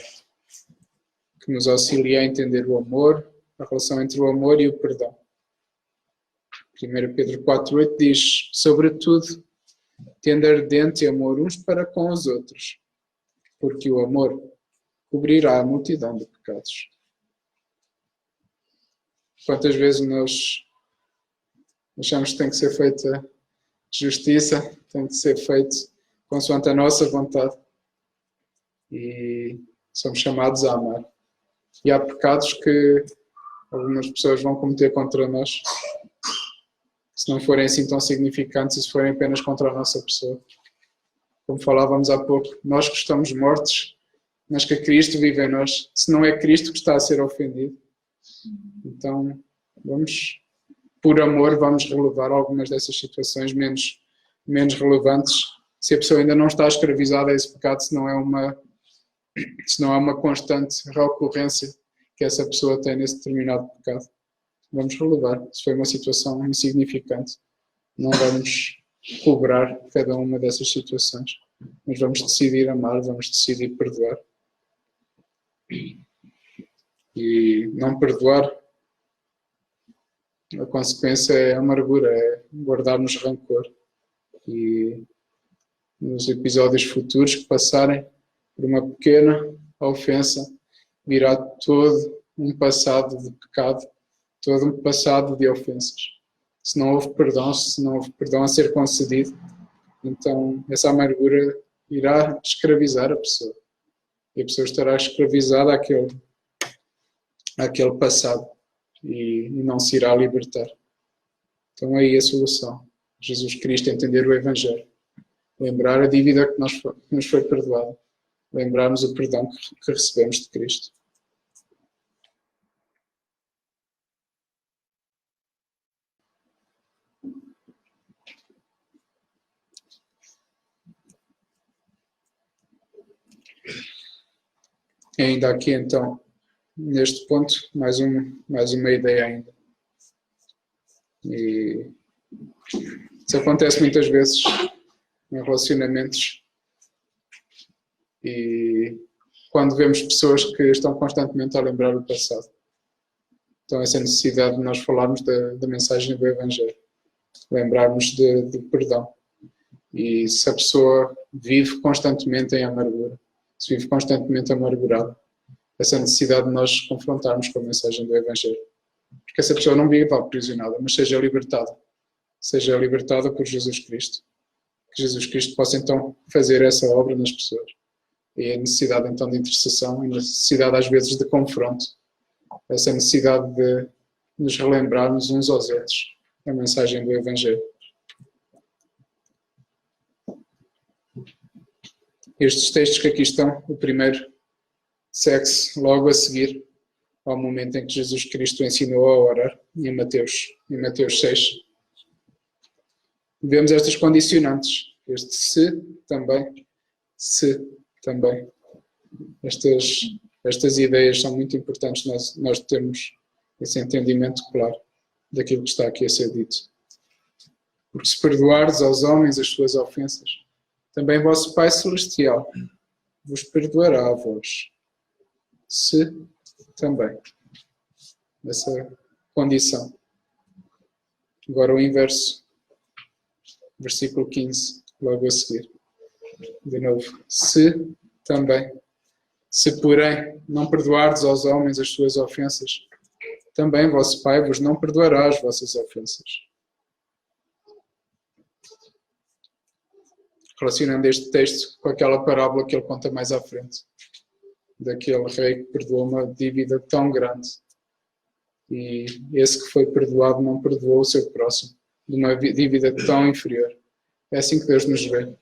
que nos auxilia a entender o amor, a relação entre o amor e o perdão. 1 Pedro 4,8 diz: sobretudo, tende ardente amor uns para com os outros, porque o amor cobrirá a multidão de pecados. Quantas vezes nós achamos que tem que ser feita justiça, tem que ser feito consoante a nossa vontade e somos chamados a amar. E há pecados que algumas pessoas vão cometer contra nós, se não forem assim tão significantes e se forem apenas contra a nossa pessoa. Como falávamos há pouco, nós que estamos mortos, mas que Cristo vive em nós, se não é Cristo que está a ser ofendido. Então, por amor, vamos relevar algumas dessas situações menos relevantes, se a pessoa ainda não está escravizada a esse pecado, se não é uma constante recorrência que essa pessoa tem nesse determinado pecado. Vamos relevar. Se foi uma situação insignificante, não vamos cobrar cada uma dessas situações, mas vamos decidir amar, vamos decidir perdoar. E não perdoar, a consequência é amargura, é guardarmos rancor. E nos episódios futuros que passarem por uma pequena ofensa, virá todo um passado de pecado, todo um passado de ofensas. Se não houve perdão a ser concedido, então essa amargura irá escravizar a pessoa. E a pessoa estará escravizada àquele passado e não se irá libertar. Então é aí a solução. Jesus Cristo, entender o Evangelho. Lembrar a dívida que nos foi perdoada. Lembrarmos o perdão que recebemos de Cristo. E ainda aqui então, neste ponto, mais uma ideia ainda. E isso acontece muitas vezes em relacionamentos e quando vemos pessoas que estão constantemente a lembrar o passado. Então essa necessidade de nós falarmos da mensagem do Evangelho, lembrarmos de perdão. E se a pessoa vive constantemente em amargura, se vive constantemente amargurada, essa necessidade de nós confrontarmos com a mensagem do Evangelho. Porque essa pessoa não viva aprisionada, mas seja libertada por Jesus Cristo. Que Jesus Cristo possa então fazer essa obra nas pessoas. E a necessidade então de intercessão, e a necessidade às vezes de confronto, essa necessidade de nos relembrarmos uns aos outros a mensagem do Evangelho. Estes textos que aqui estão, o primeiro segue-se logo a seguir ao momento em que Jesus Cristo ensinou a orar, em Mateus 6. Vemos estas condicionantes, este se também. Estas ideias são muito importantes, nós termos esse entendimento claro daquilo que está aqui a ser dito. Porque se perdoardes aos homens as suas ofensas, também vosso Pai Celestial vos perdoará a vós. Se também. Essa condição. Agora o inverso. Versículo 15, logo a seguir. De novo, se também. Se, porém, não perdoardes aos homens as suas ofensas, também vosso Pai vos não perdoará as vossas ofensas. Relacionando este texto com aquela parábola que ele conta mais à frente, daquele rei que perdoou uma dívida tão grande. E esse que foi perdoado não perdoou o seu próximo, de uma dívida tão inferior. É assim que Deus nos vê.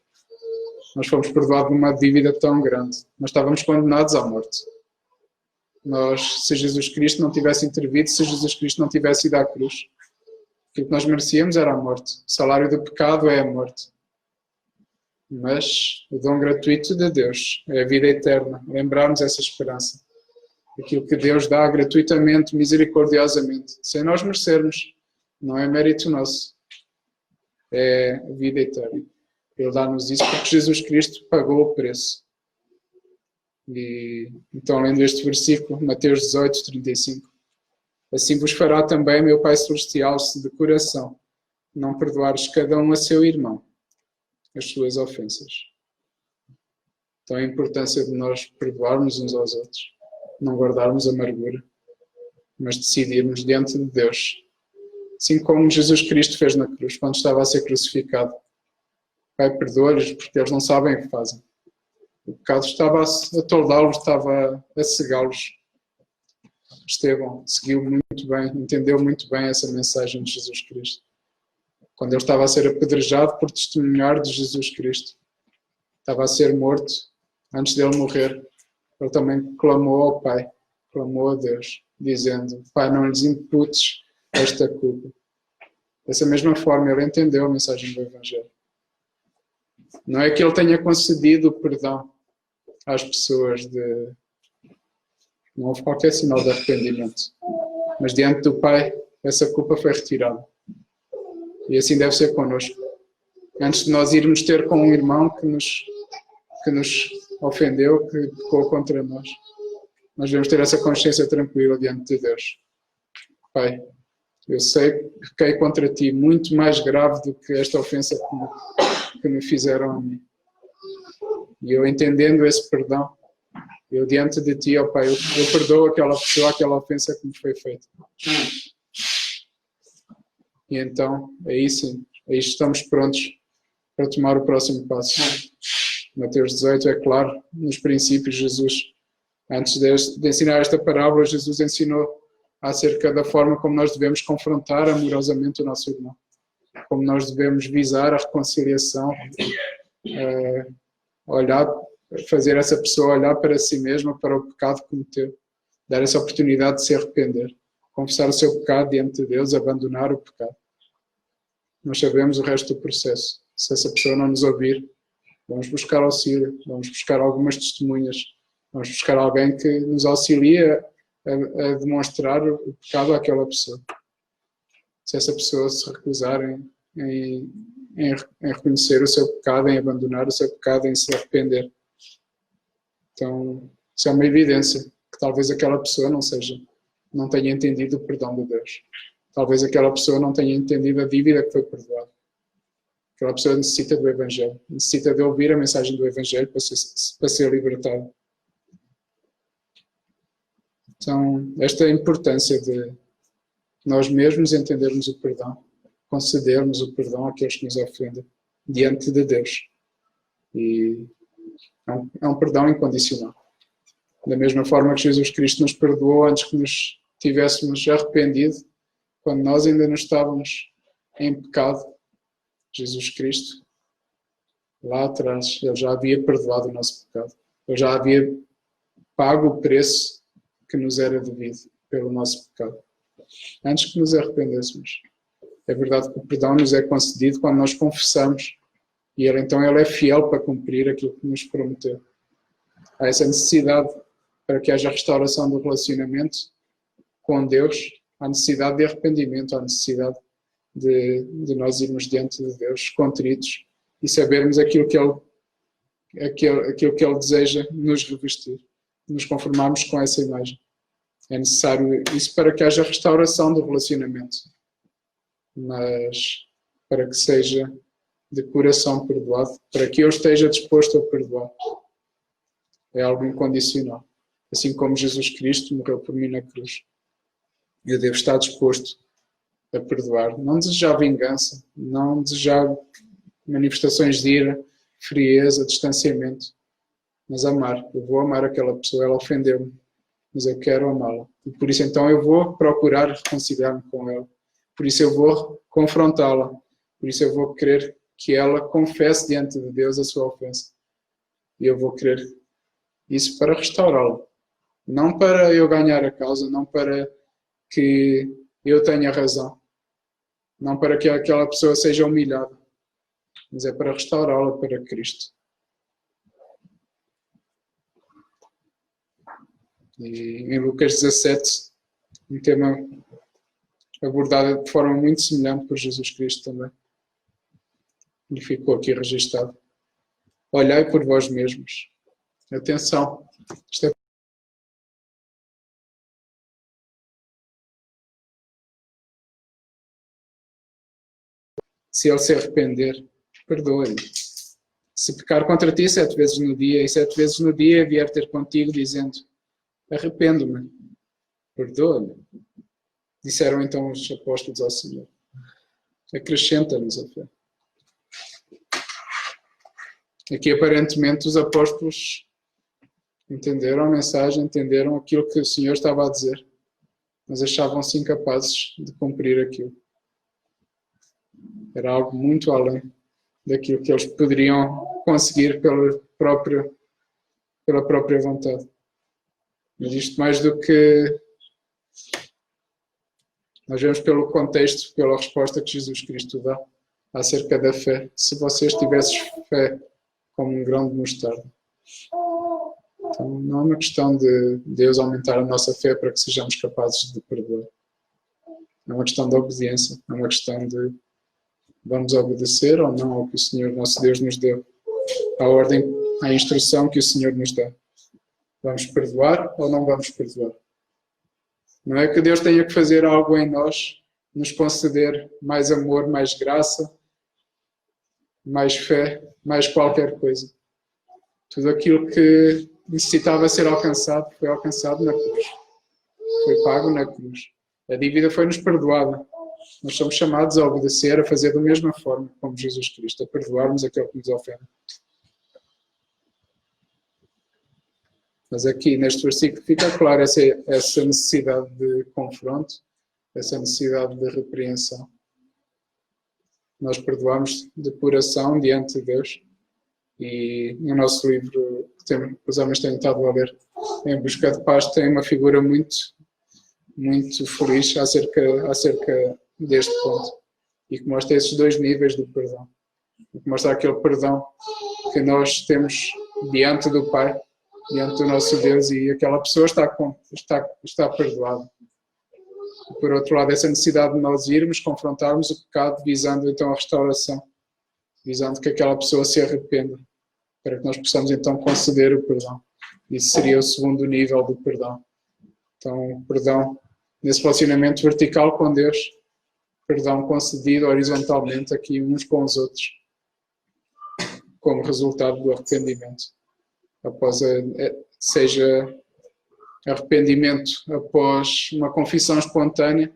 Nós fomos perdoados de uma dívida tão grande. Nós estávamos condenados à morte. Se Jesus Cristo não tivesse intervido, se Jesus Cristo não tivesse ido à cruz, aquilo que nós merecíamos era a morte. O salário do pecado é a morte. Mas o dom gratuito de Deus é a vida eterna. Lembrarmos essa esperança. Aquilo que Deus dá gratuitamente, misericordiosamente, sem nós merecermos. Não é mérito nosso. É a vida eterna. Ele dá-nos isso porque Jesus Cristo pagou o preço. E então, lendo este versículo, Mateus 18, 35. Assim vos fará também meu Pai Celestial, se de coração não perdoares cada um a seu irmão as suas ofensas. Então, a importância de nós perdoarmos uns aos outros, não guardarmos amargura, mas decidirmos diante de Deus, assim como Jesus Cristo fez na cruz, quando estava a ser crucificado. Pai, perdoa-lhes porque eles não sabem o que fazem. O pecado estava a toldá-los, estava a cegá-los. Estevão seguiu muito bem, entendeu muito bem essa mensagem de Jesus Cristo. Quando ele estava a ser apedrejado por testemunhar de Jesus Cristo, estava a ser morto, antes dele morrer, ele também clamou ao Pai, clamou a Deus, dizendo: Pai, não lhes imputes esta culpa. Dessa mesma forma, ele entendeu a mensagem do Evangelho. Não é que ele tenha concedido o perdão às pessoas não houve qualquer sinal de arrependimento. Mas diante do Pai, essa culpa foi retirada. E assim deve ser connosco. Antes de nós irmos ter com um irmão que nos ofendeu, que pecou contra nós, nós devemos ter essa consciência tranquila diante de Deus. Pai, eu sei que pequei contra ti muito mais grave do que esta ofensa que me fizeram a mim. E eu, entendendo esse perdão, eu diante de ti, ó Pai, eu perdoo aquela pessoa, aquela ofensa que me foi feita. E então, aí sim, aí estamos prontos para tomar o próximo passo. Mateus 18 é claro, nos princípios, Jesus, antes de ensinar esta parábola, Jesus ensinou acerca da forma como nós devemos confrontar amorosamente o nosso irmão. Como nós devemos visar a reconciliação, fazer essa pessoa olhar para si mesma, para o pecado que cometeu, dar essa oportunidade de se arrepender, confessar o seu pecado diante de Deus, abandonar o pecado. Nós sabemos o resto do processo. Se essa pessoa não nos ouvir, vamos buscar auxílio, vamos buscar algumas testemunhas, vamos buscar alguém que nos auxilie a demonstrar o pecado àquela pessoa. Se essa pessoa se recusar em reconhecer o seu pecado, em abandonar o seu pecado, em se arrepender. Então, isso é uma evidência que talvez aquela pessoa não tenha entendido o perdão de Deus. Talvez aquela pessoa não tenha entendido a dívida que foi perdoada. Aquela pessoa necessita do Evangelho, necessita de ouvir a mensagem do Evangelho para ser libertada. Então, esta é a importância de nós mesmos entendermos o perdão, concedermos o perdão àqueles que nos ofendem diante de Deus. E é um perdão incondicional. Da mesma forma que Jesus Cristo nos perdoou antes que nos tivéssemos arrependido, quando nós ainda não estávamos em pecado, Jesus Cristo, lá atrás, Ele já havia perdoado o nosso pecado. Ele já havia pago o preço que nos era devido pelo nosso pecado, antes que nos arrependêssemos. É verdade que o perdão nos é concedido quando nós confessamos e Ele é fiel para cumprir aquilo que nos prometeu. Há essa necessidade para que haja restauração do relacionamento com Deus, há necessidade de arrependimento, há necessidade de nós irmos diante de Deus contritos e sabermos aquilo que Ele deseja nos revestir, nos conformarmos com essa imagem. É necessário isso para que haja restauração do relacionamento, mas para que seja de coração perdoado, para que eu esteja disposto a perdoar. É algo incondicional. Assim como Jesus Cristo morreu por mim na cruz. Eu devo estar disposto a perdoar. Não desejar vingança, não desejar manifestações de ira, frieza, distanciamento, mas amar. Eu vou amar aquela pessoa, ela ofendeu-me, mas eu quero amá-la. E por isso então eu vou procurar reconciliar-me com ela. Por isso eu vou confrontá-la. Por isso eu vou querer que ela confesse diante de Deus a sua ofensa. E eu vou querer isso para restaurá-la. Não para eu ganhar a causa, não para que eu tenha razão. Não para que aquela pessoa seja humilhada. Mas é para restaurá-la para Cristo. E em Lucas 17, um tema abordado de forma muito semelhante por Jesus Cristo também. E ficou aqui registado. Olhai por vós mesmos. Atenção. Isto é se ele se arrepender, perdoa-lhe. Se pecar contra ti 7 vezes no dia, e 7 vezes no dia vier ter contigo dizendo, arrependo-me, perdoa-me. Disseram então os apóstolos ao Senhor. Acrescenta-nos a fé. Aqui aparentemente os apóstolos entenderam a mensagem, entenderam aquilo que o Senhor estava a dizer, mas achavam-se incapazes de cumprir aquilo. Era algo muito além daquilo que eles poderiam conseguir pela própria vontade. Mas isto mais do que nós vemos pelo contexto, pela resposta que Jesus Cristo dá acerca da fé. Se vocês tivessem fé como um grão de mostarda. Então não é uma questão de Deus aumentar a nossa fé para que sejamos capazes de perdoar. É uma questão de obediência, é uma questão de vamos obedecer ou não ao que o Senhor nosso Deus nos deu, à ordem, à instrução que o Senhor nos dá. Vamos perdoar ou não vamos perdoar? Não é que Deus tenha que fazer algo em nós, nos conceder mais amor, mais graça, mais fé, mais qualquer coisa. Tudo aquilo que necessitava ser alcançado, foi alcançado na cruz. Foi pago na cruz. A dívida foi-nos perdoada. Nós somos chamados a obedecer, a fazer da mesma forma como Jesus Cristo, a perdoarmos aquele que nos ofende. Mas aqui, neste versículo, fica claro essa necessidade de confronto, essa necessidade de repreensão. Nós perdoamos de coração diante de Deus. E no nosso livro, que os homens têm estado a ler, Em Busca de Paz, tem uma figura muito feliz acerca deste ponto. E que mostra esses 2 níveis de perdão. E que mostra aquele perdão que nós temos diante do Pai, diante do nosso Deus, e aquela pessoa está perdoada. E por outro lado, essa necessidade de nós irmos, confrontarmos o pecado, visando então a restauração, visando que aquela pessoa se arrependa, para que nós possamos então conceder o perdão. Isso seria o segundo nível do perdão. Então, perdão nesse relacionamento vertical com Deus, perdão concedido horizontalmente aqui uns com os outros, como resultado do arrependimento. Seja arrependimento após uma confissão espontânea,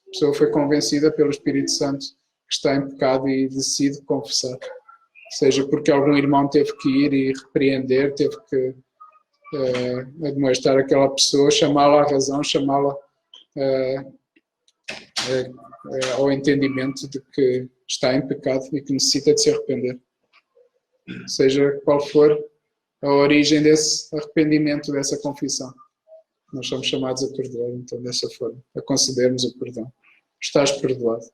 a pessoa foi convencida pelo Espírito Santo que está em pecado e decide confessar. Seja porque algum irmão teve que ir e repreender, teve que admoestar aquela pessoa, chamá-la à razão, chamá-la ao entendimento de que está em pecado e que necessita de se arrepender. Seja qual for a origem desse arrependimento, dessa confissão, nós somos chamados a perdoar, então, dessa forma, a concedermos o perdão. Estás perdoado.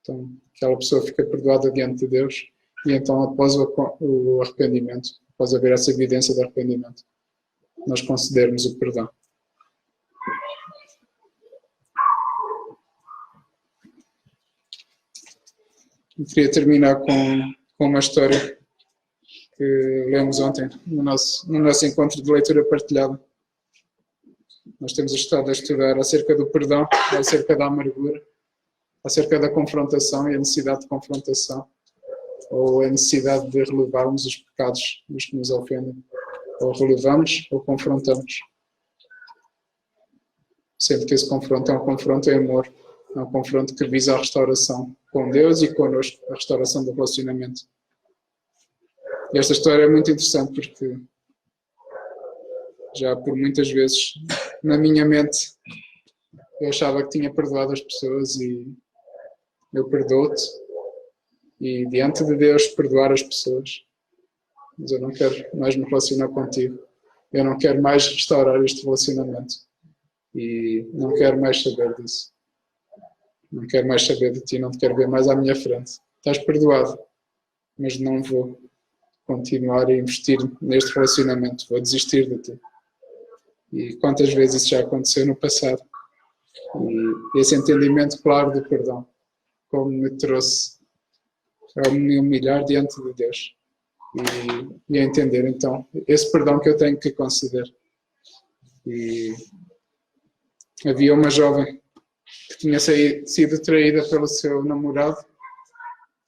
Então, aquela pessoa fica perdoada diante de Deus e então, após o arrependimento, após haver essa evidência de arrependimento, nós concedermos o perdão. Eu queria terminar com uma história que lemos ontem no nosso encontro de leitura partilhada. Nós temos estado a estudar acerca do perdão, acerca da amargura, acerca da confrontação e a necessidade de confrontação. ou a necessidade de relevarmos os pecados dos que nos ofendem. Ou relevamos ou confrontamos. Sempre que esse confronto é um confronto em amor, é um confronto que visa a restauração com Deus e connosco, a restauração do relacionamento. E esta história é muito interessante porque já por muitas vezes na minha mente eu achava que tinha perdoado as pessoas e eu perdoo-te e diante de Deus perdoar as pessoas. Mas eu não quero mais me relacionar contigo. Eu não quero mais restaurar este relacionamento. E não quero mais saber disso. Não quero mais saber de ti, não te quero ver mais à minha frente. Estás perdoado, mas não vou continuar a investir neste relacionamento. Vou desistir de ti. E quantas vezes isso já aconteceu no passado. E esse entendimento claro do perdão, como me trouxe a me humilhar diante de Deus. E a entender, então, esse perdão que eu tenho que conceder. E havia uma jovem que tinha sido traída pelo seu namorado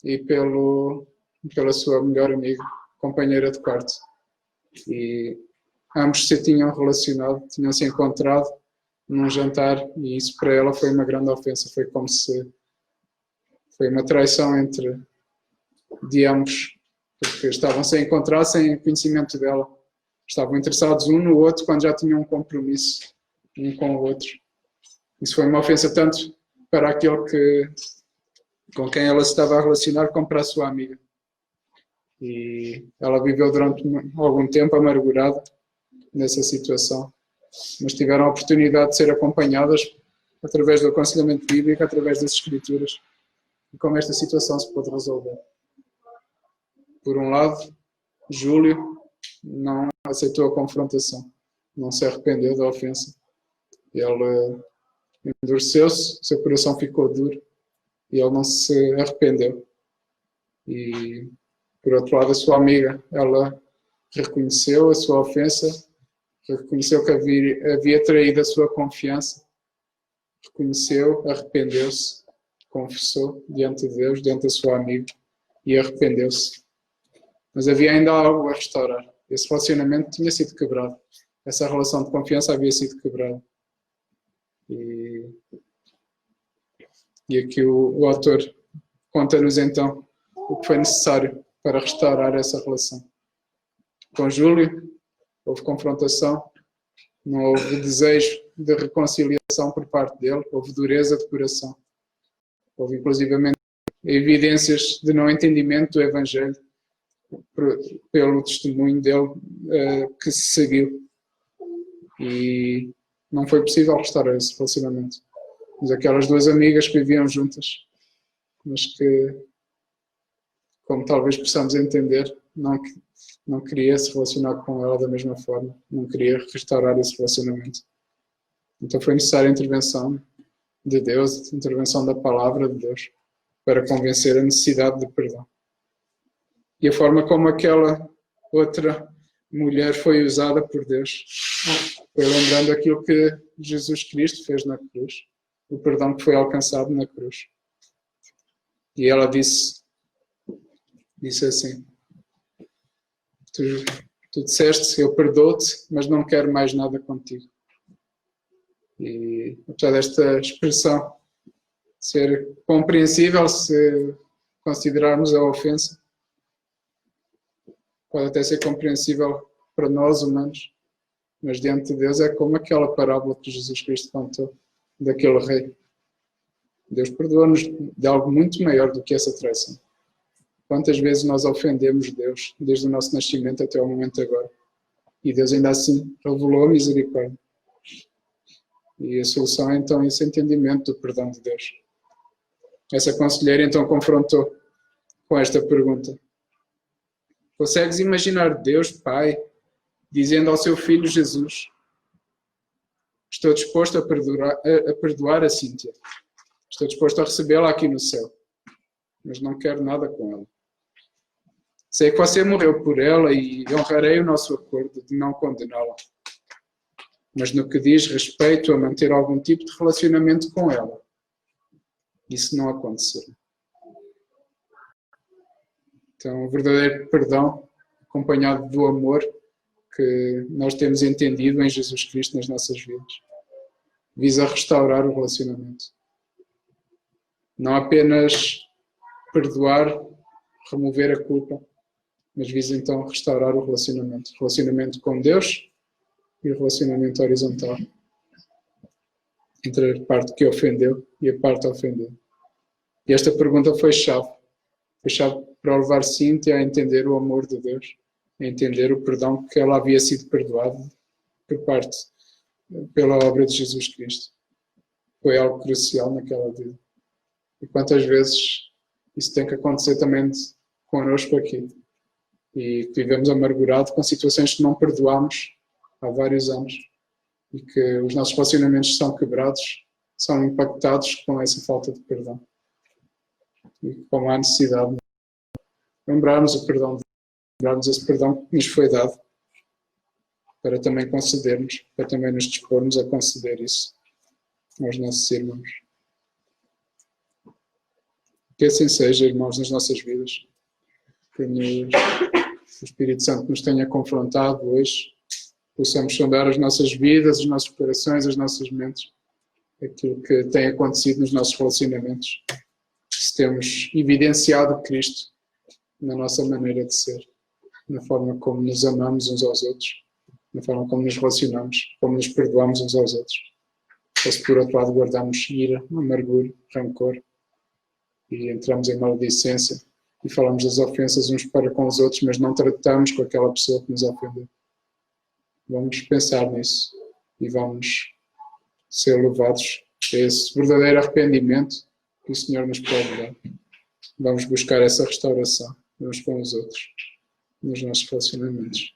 e pela sua melhor amiga, companheira de quarto. E ambos se tinham relacionado, tinham se encontrado num jantar e isso para ela foi uma grande ofensa. Foi como se foi uma traição de ambos. Porque estavam-se a encontrar sem conhecimento dela. Estavam interessados um no outro quando já tinham um compromisso um com o outro. Isso foi uma ofensa tanto para aquele com quem ela se estava a relacionar como para a sua amiga. E ela viveu durante algum tempo amargurada nessa situação. Mas tiveram a oportunidade de ser acompanhadas através do aconselhamento bíblico, através das escrituras. E como esta situação se pôde resolver. Por um lado, Júlio não aceitou a confrontação, não se arrependeu da ofensa. Ele endureceu-se, seu coração ficou duro e ele não se arrependeu. E, por outro lado, a sua amiga, ela reconheceu a sua ofensa, reconheceu que havia traído a sua confiança, reconheceu, arrependeu-se, confessou diante de Deus, diante da sua amiga e arrependeu-se. Mas havia ainda algo a restaurar. Esse relacionamento tinha sido quebrado. Essa relação de confiança havia sido quebrada. E aqui o autor conta-nos então o que foi necessário para restaurar essa relação. Com Júlio houve confrontação, não houve desejo de reconciliação por parte dele, houve dureza de coração. Houve inclusivamente evidências de não entendimento do Evangelho pelo testemunho dele que se seguiu. E não foi possível restaurar esse relacionamento. Mas aquelas duas amigas que viviam juntas, mas que, como talvez possamos entender, não queria se relacionar com ela da mesma forma, não queria restaurar esse relacionamento. Então foi necessária a intervenção de Deus, a intervenção da palavra de Deus, para convencer a necessidade de perdão. E a forma como aquela outra mulher foi usada por Deus foi lembrando aquilo que Jesus Cristo fez na cruz, o perdão que foi alcançado na cruz. E ela disse assim: tu disseste, eu perdoo-te, mas não quero mais nada contigo. E apesar desta expressão ser compreensível se considerarmos a ofensa, pode até ser compreensível para nós humanos, mas diante de Deus é como aquela parábola que Jesus Cristo contou daquele rei. Deus perdoa-nos de algo muito maior do que essa traição. Quantas vezes nós ofendemos Deus desde o nosso nascimento até o momento agora? E Deus ainda assim revelou a misericórdia. E a solução é então esse entendimento do perdão de Deus. Essa conselheira então confrontou com esta pergunta: consegues imaginar Deus, Pai, dizendo ao seu Filho Jesus: estou disposto a perdoar a Cíntia, estou disposto a recebê-la aqui no céu, mas não quero nada com ela. Sei que você morreu por ela e honrarei o nosso acordo de não condená-la. Mas no que diz respeito a manter algum tipo de relacionamento com ela, isso não acontecerá. Então, o verdadeiro perdão, acompanhado do amor que nós temos entendido em Jesus Cristo nas nossas vidas, visa restaurar o relacionamento. Não apenas perdoar, remover a culpa, mas visa então restaurar o relacionamento. O relacionamento com Deus e o relacionamento horizontal. Entre a parte que ofendeu e a parte ofendida. E esta pergunta foi chave. Foi chave para levar Cíntia a entender o amor de Deus, a entender o perdão que ela havia sido perdoada pela obra de Jesus Cristo. Foi algo crucial naquela vida. E quantas vezes isso tem que acontecer também connosco aqui. E vivemos amargurados com situações que não perdoamos há vários anos. E que os nossos relacionamentos são quebrados, são impactados com essa falta de perdão. E como há necessidade de lembrarmos o perdão, lembrarmos esse perdão que nos foi dado, para também concedermos, para também nos dispormos a conceder isso aos nossos irmãos. Que assim seja, irmãos, nas nossas vidas. Que o Espírito Santo nos tenha confrontado hoje, possamos sondar as nossas vidas, os nossos corações, as nossas mentes, aquilo que tem acontecido nos nossos relacionamentos. Se temos evidenciado Cristo na nossa maneira de ser, na forma como nos amamos uns aos outros, na forma como nos relacionamos, como nos perdoamos uns aos outros. Ou se por outro lado guardamos ira, amargura, rancor, e entramos em maledicência e falamos das ofensas uns para com os outros, mas não tratamos com aquela pessoa que nos ofendeu. Vamos pensar nisso e vamos ser levados a esse verdadeiro arrependimento que o Senhor nos pode dar. Vamos buscar essa restauração uns com os outros, nos nossos relacionamentos.